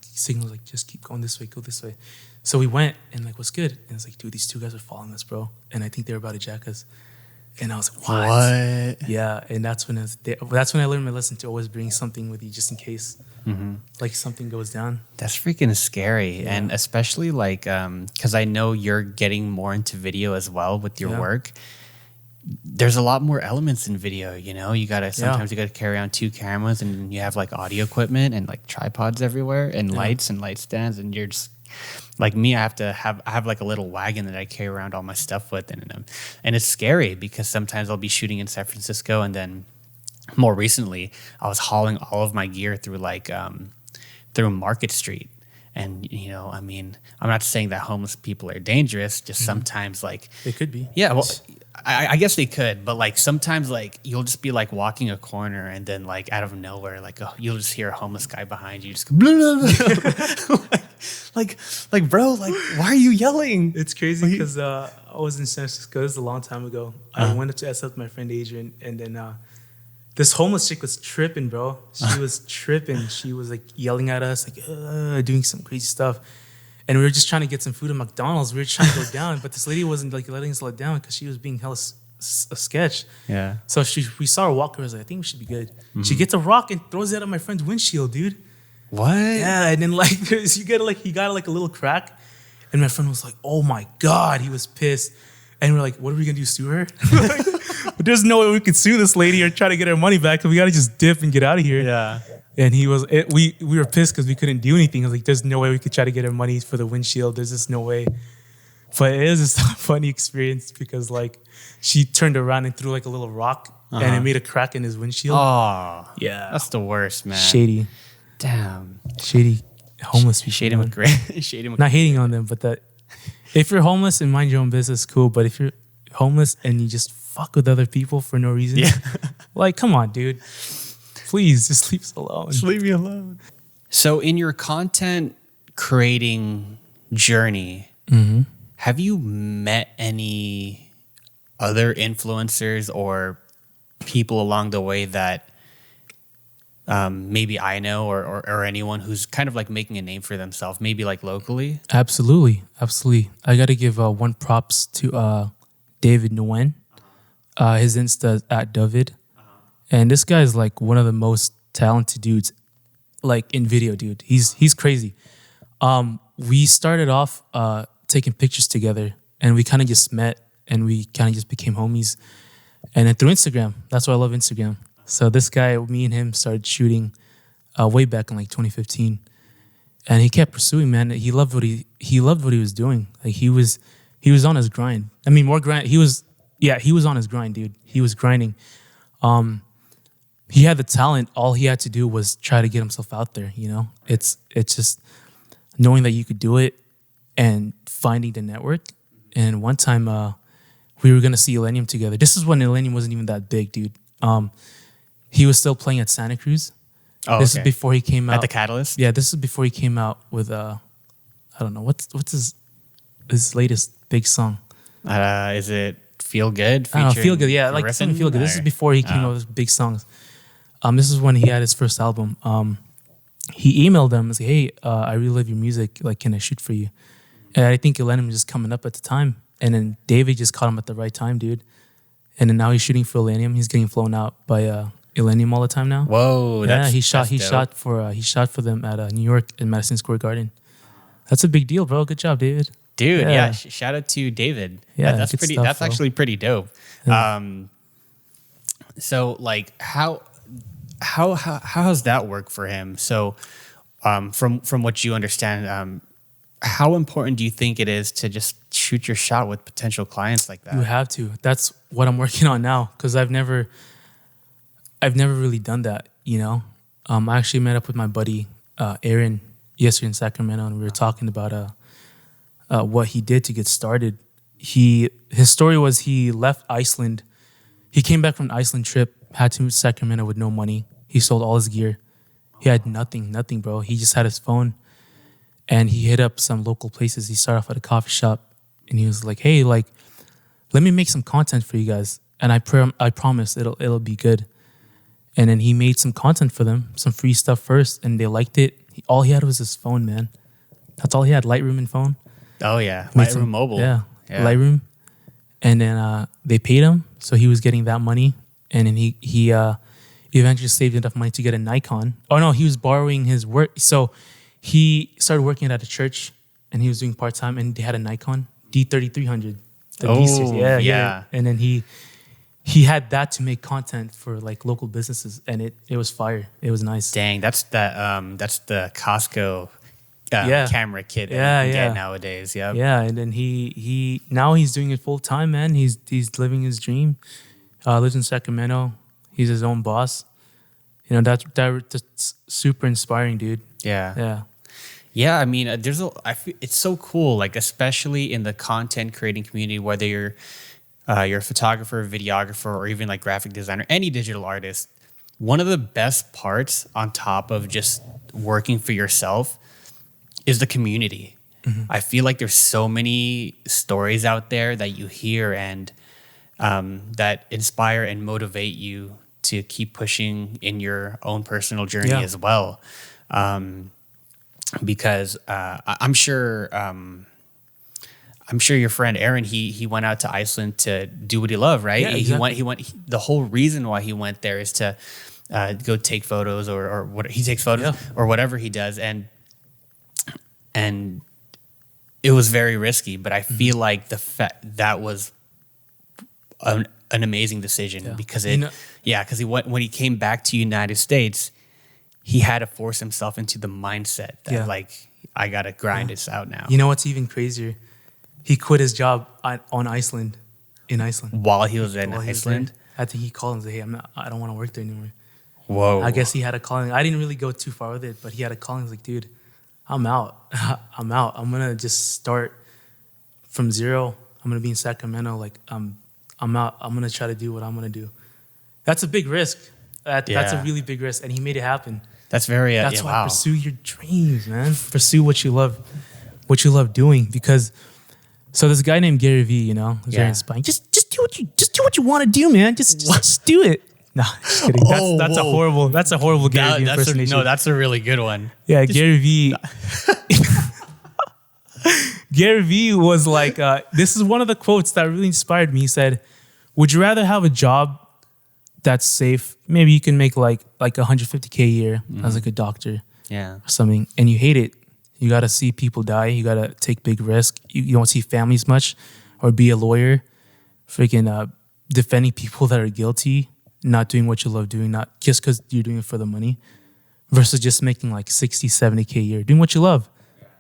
signals like, just keep going this way, go this way. So we went, and like, what's good? And it's like, dude, these two guys are following us, bro. And I think they were about to jack us. And I was like, what? Yeah, and that's when I learned my lesson to always bring something with you just in case. Like something goes down. That's freaking scary. Yeah. And especially like, because I know you're getting more into video as well with your work. There's a lot more elements in video, you know? Sometimes you gotta carry around 2 cameras, and you have like audio equipment and like tripods everywhere and lights and light stands, and you're just like me, I have like a little wagon that I carry around all my stuff with, and it's scary because sometimes I'll be shooting in San Francisco, and then more recently, I was hauling all of my gear through through Market Street. And, you know, I mean, I'm not saying that homeless people are dangerous, just sometimes like... They could be. Yeah, well, I guess they could, but like sometimes like you'll just be like walking a corner, and then like out of nowhere, like you'll just hear a homeless guy behind you just go, blah, blah, blah. like bro, like why are you yelling? It's crazy because I was in San Francisco. This was a long time ago. I went up to SF with my friend Adrian, and then this homeless chick was tripping, bro. She was tripping. She was like yelling at us, like doing some crazy stuff. And we were just trying to get some food at McDonald's. We were trying to go down, but this lady wasn't like letting us let down because she was being hella a sketch. Yeah. So we saw her walk. I was like, I think we should be good. She gets a rock and throws it at my friend's windshield, dude. What? Yeah, and then like he got like a little crack, and my friend was like, "Oh my god," he was pissed. And we're like, "What are we gonna do? Sue her?" But there's no way we could sue this lady or try to get our money back. We gotta just dip and get out of here. Yeah. And we were pissed because we couldn't do anything. I was like, there's no way we could try to get our money for the windshield. There's just no way. But it is just a funny experience because like she turned around and threw like a little rock and it made a crack in his windshield. Oh, yeah, that's the worst, man. Shady. Damn. Shady homeless people. Shady McGray. Shady McGray. Not hating on them, but that if you're homeless and mind your own business, cool. But if you're homeless and you just fuck with other people for no reason, like, come on, dude. Please, just leave us alone. Just leave me alone. So in your content creating journey, have you met any other influencers or people along the way that maybe I know or anyone who's kind of like making a name for themselves, maybe like locally? Absolutely. I got to give one props to David Nguyen. His Insta at David. And this guy is like one of the most talented dudes, like in video, dude. He's crazy. We started off taking pictures together, and we kind of just met, and we kind of just became homies. And then through Instagram, that's why I love Instagram. So this guy, me and him started shooting way back in like 2015, and he kept pursuing, man. He loved what he was doing. Like he was on his grind. I mean, more grind. He was on his grind, dude. He was grinding. He had the talent. All he had to do was try to get himself out there, you know? It's just knowing that you could do it and finding the network. And one time we were going to see Illenium together. This is when Illenium wasn't even that big, dude. He was still playing at Santa Cruz. Oh, this is before he came out. At the Catalyst? Yeah, this is before he came out with, I don't know, what's his latest big song? Is it Feel Good? I don't know, Feel Good, yeah. Like something Feel Good. This is before he came out with big songs. This is when he had his first album. He emailed them and said, "Hey, I really love your music. Like, can I shoot for you?" And I think Illenium was just coming up at the time. And then David just caught him at the right time, dude. And then now he's shooting for Illenium. He's getting flown out by Illenium all the time now. Whoa, yeah, he shot for them at New York in Madison Square Garden. That's a big deal, bro. Good job, David. Dude, yeah. Shout out to David. Yeah, that's pretty. Stuff, that's bro. actually pretty dope. Yeah. So like how does that work for him? So, from what you understand, how important do you think it is to just shoot your shot with potential clients like that? You have to. That's what I'm working on now because I've never really done that. You know, I actually met up with my buddy Aaron yesterday in Sacramento, and we were talking about what he did to get started. His story was he left Iceland. He came back from an Iceland trip, had to move to Sacramento with no money. He sold all his gear. He had nothing, bro. He just had his phone, and he hit up some local places. He started off at a coffee shop, and he was like, "Hey, like, let me make some content for you guys, and I promise it'll be good." And then he made some content for them, some free stuff first, and they liked it. All he had was his phone, man. That's all he had, Lightroom and phone. Oh yeah, Lightroom mobile. Yeah, Lightroom. And then they paid him, so he was getting that money. And then he eventually saved enough money to get a Nikon. Oh no, he was borrowing his work. So he started working at a church, and he was doing part-time, and they had a Nikon D3300. The D series. Yeah. And then he had that to make content for like local businesses, and it was fire. It was nice. Dang, that's the Costco camera kit that you can get nowadays. Yeah. Yeah, and then he now he's doing it full time, man. He's living his dream. Lives in Sacramento. He's his own boss. You know, that's super inspiring, dude. Yeah. Yeah, I mean, I feel it's so cool, like especially in the content creating community, whether you're a photographer, videographer, or even like graphic designer, any digital artist. One of the best parts on top of just working for yourself is the community. Mm-hmm. I feel like there's so many stories out there that you hear and that inspire and motivate you to keep pushing in your own personal journey as well. Because I'm sure your friend Aaron, he went out to Iceland to do what he loved, right? Yeah, exactly. He went. The whole reason why he went there is to go take photos or what he takes photos or whatever he does, and it was very risky. But I feel like that was an amazing decision because because when he came back to United States, he had to force himself into the mindset that like I gotta grind this out now. You know what's even crazier? He quit his job in Iceland. While he was in Iceland? I think he called and said, "Hey, I don't want to work there anymore." Whoa. I guess he had a calling. I didn't really go too far with it, but he had a calling. He's like, "Dude, I'm out. I'm out. I'm gonna just start from zero. I'm gonna be in Sacramento. Like I'm out. I'm gonna try to do what I'm gonna do." That's a big risk. That's a really big risk, and he made it happen. That's very. That's why pursue your dreams, man. Pursue what you love doing. Because so this guy named Gary Vee, very inspiring. Just do what you want to do, man. Just do it. No, just kidding. That's a horrible Gary Vee impersonation. That's a really good one. Yeah, Gary Vee. Gary Vee was like, this is one of the quotes that really inspired me. He said, "Would you rather have a job that's safe? Maybe you can make like $150K a year as like a doctor, or something, and you hate it. You got to see people die. You got to take big risks. You don't see families much, or be a lawyer, freaking defending people that are guilty, not doing what you love doing, not just because you're doing it for the money, versus just making like 60, 70K a year, doing what you love,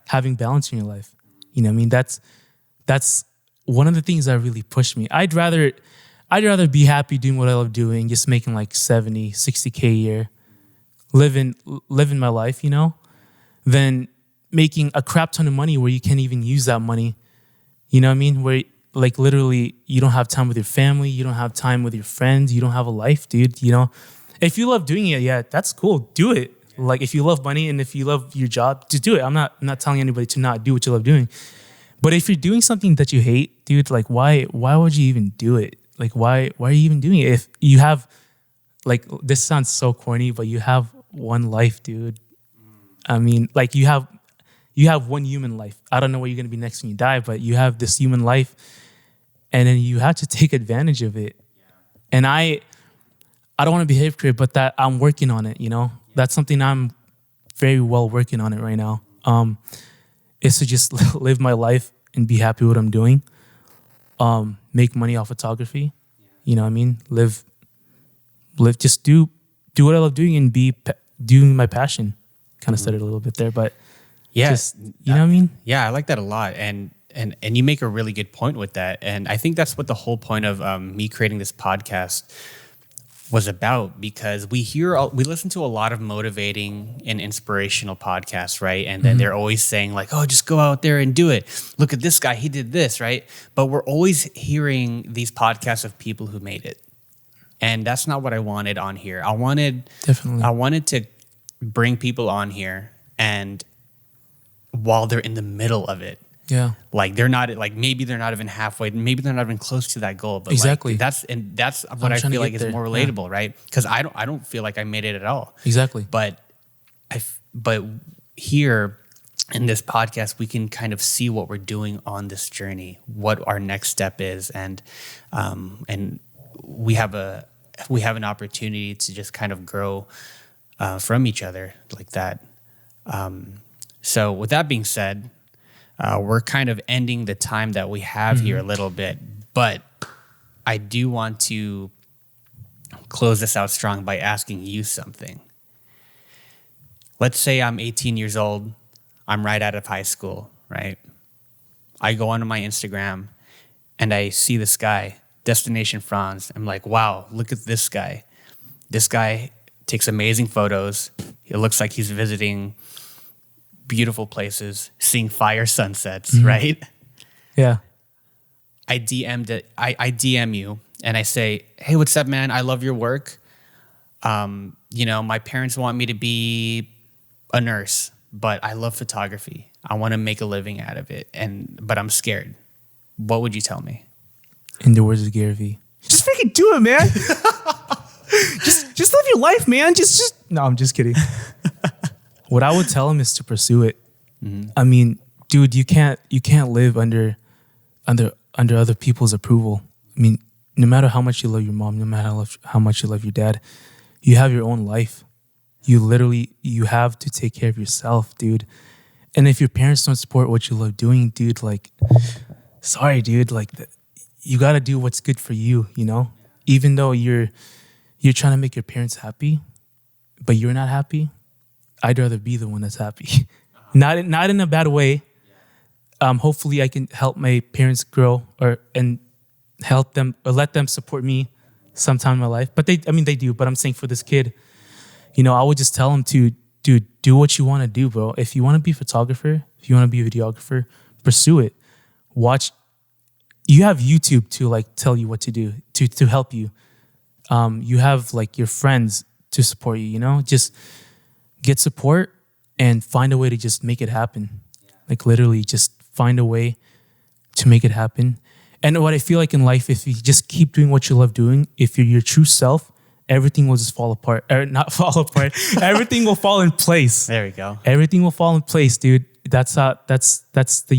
having balance in your life. You know what I mean? That's one of the things that really pushed me. I'd rather be happy doing what I love doing, just making like 70, 60K a year, living my life, than making a crap ton of money where you can't even use that money. You know what I mean? Where like literally you don't have time with your family, you don't have time with your friends, you don't have a life, dude. If you love doing it, that's cool. Do it. Like if you love money and if you love your job, just do it. I'm not telling anybody to not do what you love doing. But if you're doing something that you hate, dude, like why would you even do it? Like why are you even doing it? If you have, like, this sounds so corny, but you have one life, dude. I mean, like you have one human life. I don't know where you're gonna be next when you die, but you have this human life, and then you have to take advantage of it. And I don't want to be a hypocrite, but that I'm working on it. That's something I'm very well working on it right now. Is to just live my life and be happy with what I'm doing. Make money off photography. You know what I mean? Live, just do what I love doing and be doing my passion. Kind of said it a little bit there, but yes, you know what I mean? Yeah, I like that a lot. And you make a really good point with that. And I think that's what the whole point of me creating this podcast was about, because we listen to a lot of motivating and inspirational podcasts, right? And then they're always saying like, oh, just go out there and do it. Look at this guy, he did this, right? But we're always hearing these podcasts of people who made it. And that's not what I wanted on here. I wanted to bring people on here, and while they're in the middle of it, like they're not, like maybe they're not even halfway, maybe they're not even close to that goal, but exactly, like, that's what I feel like is more relatable, right? Because I don't feel like I made it at all, exactly. But here in this podcast, we can kind of see what we're doing on this journey, what our next step is, and we have an opportunity to just kind of grow from each other like that. So with that being said, we're kind of ending the time that we have here a little bit, but I do want to close this out strong by asking you something. Let's say I'm 18 years old. I'm right out of high school, right? I go onto my Instagram and I see this guy, Destination Franz. I'm like, wow, look at this guy. This guy takes amazing photos. It looks like he's visiting beautiful places, seeing fire sunsets, right? Yeah. I DM you and I say, hey, what's up, man? I love your work. My parents want me to be a nurse, but I love photography. I want to make a living out of it, but I'm scared. What would you tell me? In the words of Gary Vee, just freaking do it, man. just live your life, man. No, I'm just kidding. What I would tell him is to pursue it. I mean, dude, you can't live under other people's approval. I mean, no matter how much you love your mom, no matter how much you love your dad, you have your own life. You have to take care of yourself, dude. And if your parents don't support what you love doing, dude, like, sorry, dude, like, you got to do what's good for you, you know? Even though you're trying to make your parents happy, but you're not happy, I'd rather be the one that's happy. Not in a bad way. Hopefully I can help my parents grow and help them or let them support me sometime in my life. But they do, but I'm saying for this kid, I would just tell him to do what you want to do, bro. If you want to be a photographer, if you want to be a videographer, pursue it. You have YouTube to like tell you what to do, to help you. You have like your friends to support you, just get support and find a way to just make it happen. Like literally just find a way to make it happen. And what I feel like in life, if you just keep doing what you love doing, if you're your true self, everything will just fall apart. Or not fall apart. Everything will fall in place. There we go. Everything will fall in place, dude. That's the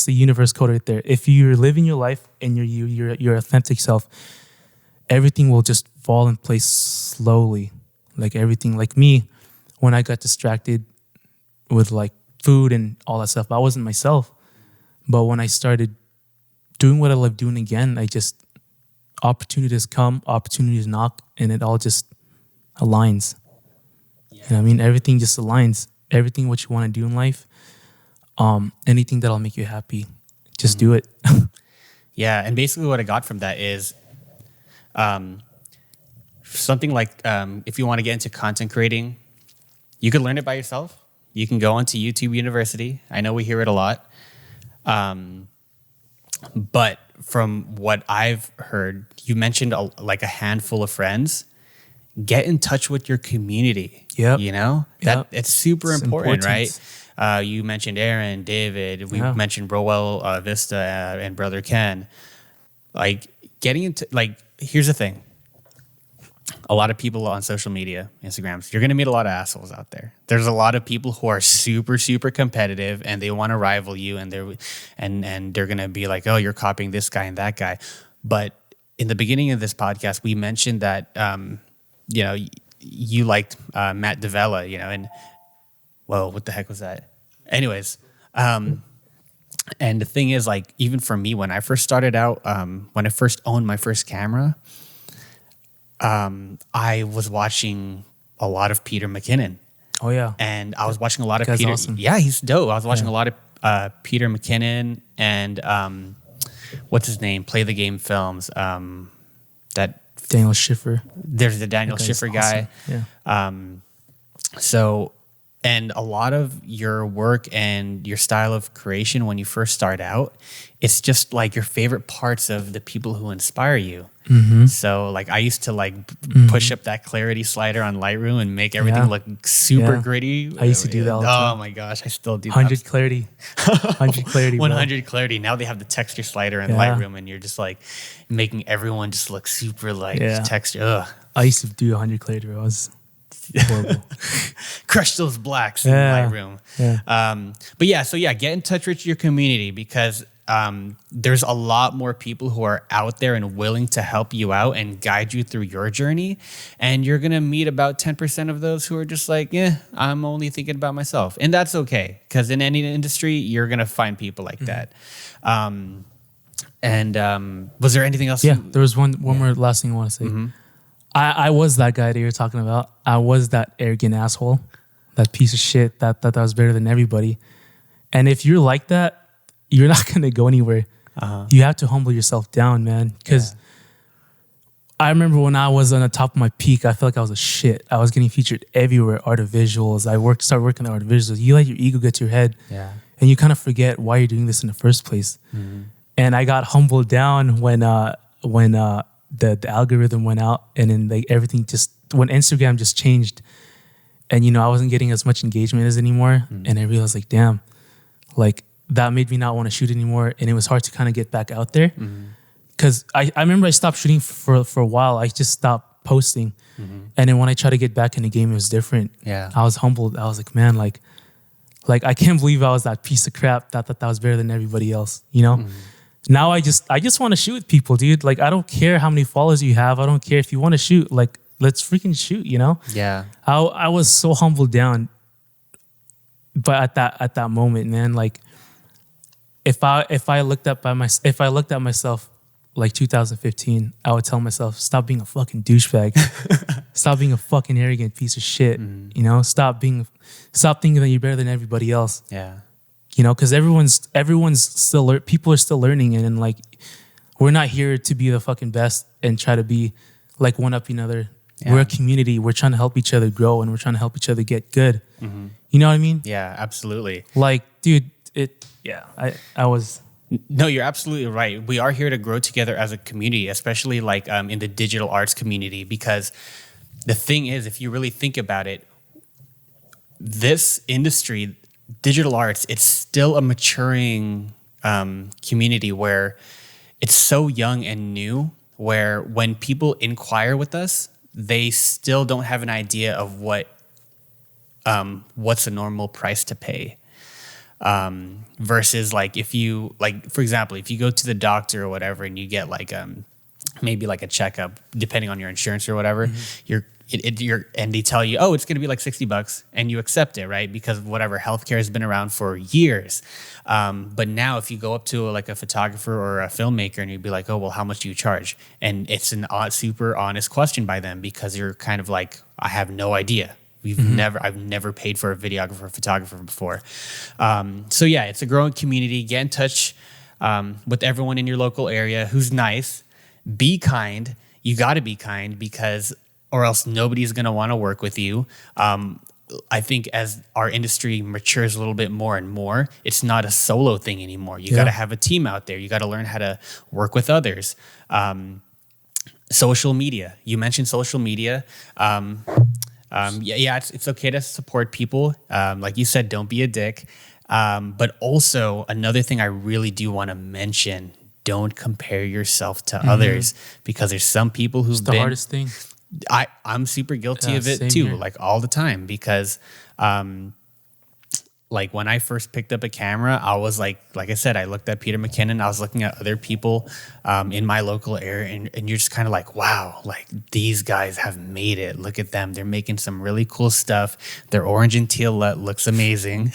universe code right there. If you're living your life and you're your authentic self, everything will just fall in place slowly. Like everything, like me, when I got distracted with like food and all that stuff, I wasn't myself. But when I started doing what I love doing again, opportunities come, opportunities knock, and it all just aligns. Yeah. You know what I mean? Everything just aligns. Everything what you want to do in life, anything that'll make you happy, just do it. Yeah, and basically what I got from that is something like if you want to get into content creating, you could learn it by yourself. You can go onto YouTube University. I know we hear it a lot. But from what I've heard, you mentioned a handful of friends. Get in touch with your community. Yep. It's super important, right? You mentioned Aaron, David. We mentioned Broel, Vista, and Brother Ken. Like getting into here's the thing. A lot of people on social media, Instagrams, you're going to meet a lot of assholes out there. There's a lot of people who are super, super competitive and they want to rival you, and they're going to be like, oh, you're copying this guy and that guy. But in the beginning of this podcast, we mentioned that, you liked Matt Davella, and whoa, what the heck was that? Anyways, and the thing is, like, even for me, when I first started out, when I first owned my first camera, I was watching a lot of Peter McKinnon. Oh yeah, and I was watching a lot of Peter. Awesome. Yeah, he's dope. I was watching a lot of Peter McKinnon and what's his name? Play the Game Films. That Daniel Schiffer. There's the Daniel Schiffer guy. Yeah. So, and a lot of your work and your style of creation when you first start out, it's just like your favorite parts of the people who inspire you. So like I used to like push up that clarity slider on Lightroom and make everything look super gritty. I used to do that all the time. Oh my gosh, I still do 100 clarity. 100 clarity. 100 clarity. Now they have the texture slider in Lightroom and you're just like making everyone just look super like texture. Ugh. I used to do 100 clarity, bro. It was horrible. Crush those blacks in Lightroom. But yeah, so yeah, get in touch with your community because there's a lot more people who are out there and willing to help you out and guide you through your journey. And you're going to meet about 10% of those who are just like, yeah, I'm only thinking about myself. And that's okay. Because in any industry, you're going to find people like that. Was there anything else? Yeah, there was one more last thing I want to say. I was that guy that you're talking about. I was that arrogant asshole, that piece of shit that was better than everybody. And if you're like that, you're not going to go anywhere. You have to humble yourself down, man. Because I remember when I was on the top of my peak, I felt like I was a shit. I was getting featured everywhere, art of visuals. I started working on art of visuals. You let your ego get to your head. And you kind of forget why you're doing this in the first place. And I got humbled down when the algorithm went out and then like everything when Instagram just changed and, I wasn't getting as much engagement as anymore. And I realized like, damn, like, that made me not want to shoot anymore. And it was hard to kind of get back out there. Because I remember I stopped shooting for a while. I just stopped posting. And then when I tried to get back in the game, it was different. I was humbled. I was like, man, like I can't believe I was that piece of crap that was better than everybody else, Now I just want to shoot with people, dude. Like, I don't care how many followers you have. I don't care if you want to shoot. Like, let's freaking shoot, I was so humbled down. But at that moment, man, like, if I looked at myself like 2015, I would tell myself, stop being a fucking douchebag. Stop being a fucking arrogant piece of shit. Stop thinking that you're better than everybody else. Because everyone's still people are still learning, and like we're not here to be the fucking best and try to be like one up another. We're a community. We're trying to help each other grow, and we're trying to help each other get good. You know what I mean? Yeah, absolutely. Like, dude, I was. No, you're absolutely right. We are here to grow together as a community, especially like in the digital arts community, because the thing is, if you really think about it, this industry, digital arts, it's still a maturing community where it's so young and new, where when people inquire with us, they still don't have an idea of what's a normal price to pay. Versus like if you like, for example, if you go to the doctor or whatever and you get like maybe like a checkup, depending on your insurance or whatever, and they tell you, oh, it's going to be like $60, and you accept it, right? Because whatever, healthcare has been around for years. But now if you go up to like a photographer or a filmmaker and you'd be like, oh, well, how much do you charge? And it's an super honest question by them, because you're kind of like, I have no idea. I've never paid for a videographer or photographer before. So yeah, it's a growing community. Get in touch with everyone in your local area who's nice. Be kind. You got to be kind, because or else nobody's going to want to work with you. I think as our industry matures a little bit more and more, it's not a solo thing anymore. You got to have a team out there. You got to learn how to work with others. Social media. You mentioned social media. It's okay to support people. Like you said, don't be a dick. But also another thing I really do want to mention, don't compare yourself to others, because there's some people who've been the hardest thing. I'm super guilty of it too, like all the time, because like when I first picked up a camera, I was like I said, I looked at Peter McKinnon, I was looking at other people in my local area, and you're just kind of like, wow, like these guys have made it. Look at them. They're making some really cool stuff. Their orange and teal looks amazing.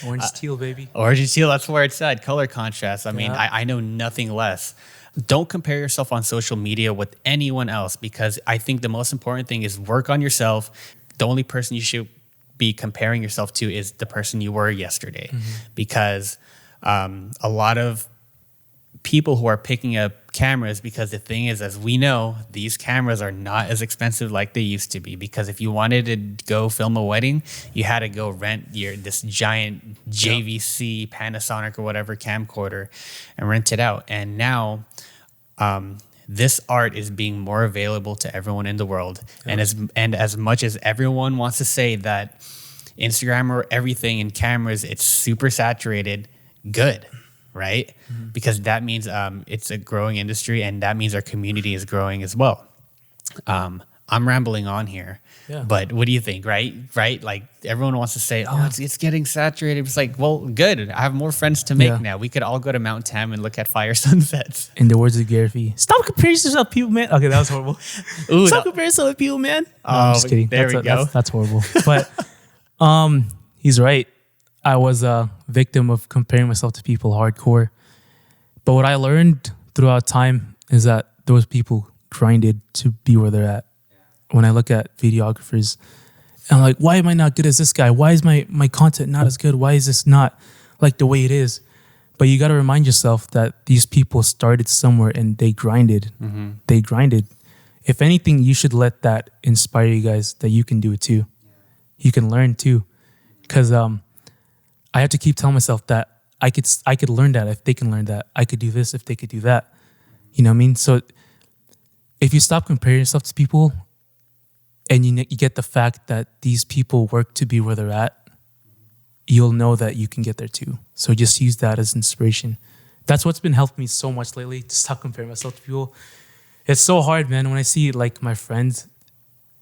Orange teal, baby. Orange and teal, that's where it's at. Color contrast. I mean, I know nothing less. Don't compare yourself on social media with anyone else, because I think the most important thing is work on yourself. The only person you should be comparing yourself to is the person you were yesterday, because a lot of people who are picking up cameras, because the thing is, as we know, these cameras are not as expensive like they used to be. Because if you wanted to go film a wedding, you had to go rent this giant JVC Panasonic or whatever camcorder and rent it out. And now this art is being more available to everyone in the world. And as much as everyone wants to say that Instagram or everything in cameras, it's super saturated, good, right? Mm-hmm. Because that means it's a growing industry, and that means our community is growing as well. I'm rambling on here, but what do you think, right? Like everyone wants to say, it's getting saturated. It's like, well, good. I have more friends to make now. We could all go to Mount Tam and look at fire sunsets. In the words of Gary Vee, stop comparing yourself to people, man. Okay, that was horrible. Stop comparing yourself to people, man. No, I'm just kidding. There we go. That's horrible. But he's right. I was a victim of comparing myself to people hardcore. But what I learned throughout time is that those people grinded to be where they're at. When I look at videographers, I'm like, why am I not good as this guy? Why is my content not as good? Why is this not like the way it is? But you got to remind yourself that these people started somewhere and they grinded. Mm-hmm. They grinded. If anything, you should let that inspire you guys that you can do it too. You can learn too. Because I have to keep telling myself that I could learn that if they can learn that. I could do this if they could do that. You know what I mean? So if you stop comparing yourself to people and you get the fact that these people work to be where they're at, you'll know that you can get there too. So just use that as inspiration. That's what's been helping me so much lately, to stop comparing myself to people. It's so hard, man, when I see like my friends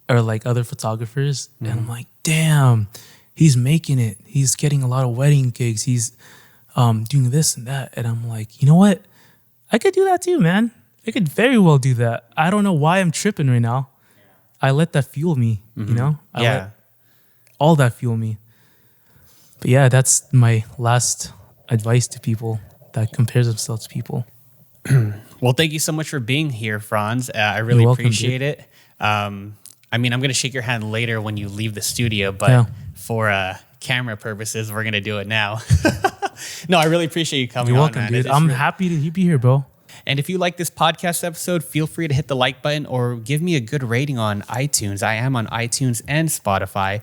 or like other photographers, and I'm like, damn, he's making it. He's getting a lot of wedding gigs. He's doing this and that. And I'm like, you know what? I could do that too, man. I could very well do that. I don't know why I'm tripping right now. I let that fuel me, you know? I let all that fuel me. But yeah, that's my last advice to people that compares themselves to people. Well, thank you so much for being here, Franz. I really appreciate it. I mean, I'm going to shake your hand later when you leave the studio, but for camera purposes, we're going to do it now. No, I really appreciate you coming You're on, welcome, man. dude. I'm happy to be here, bro. And if you like this podcast episode, feel free to hit the like button or give me a good rating on iTunes. I am on iTunes and Spotify.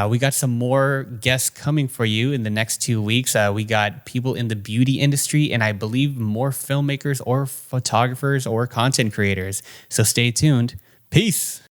We got some more guests coming for you in the next 2 weeks. We got people in the beauty industry, and I believe more filmmakers or photographers or content creators. So stay tuned. Peace.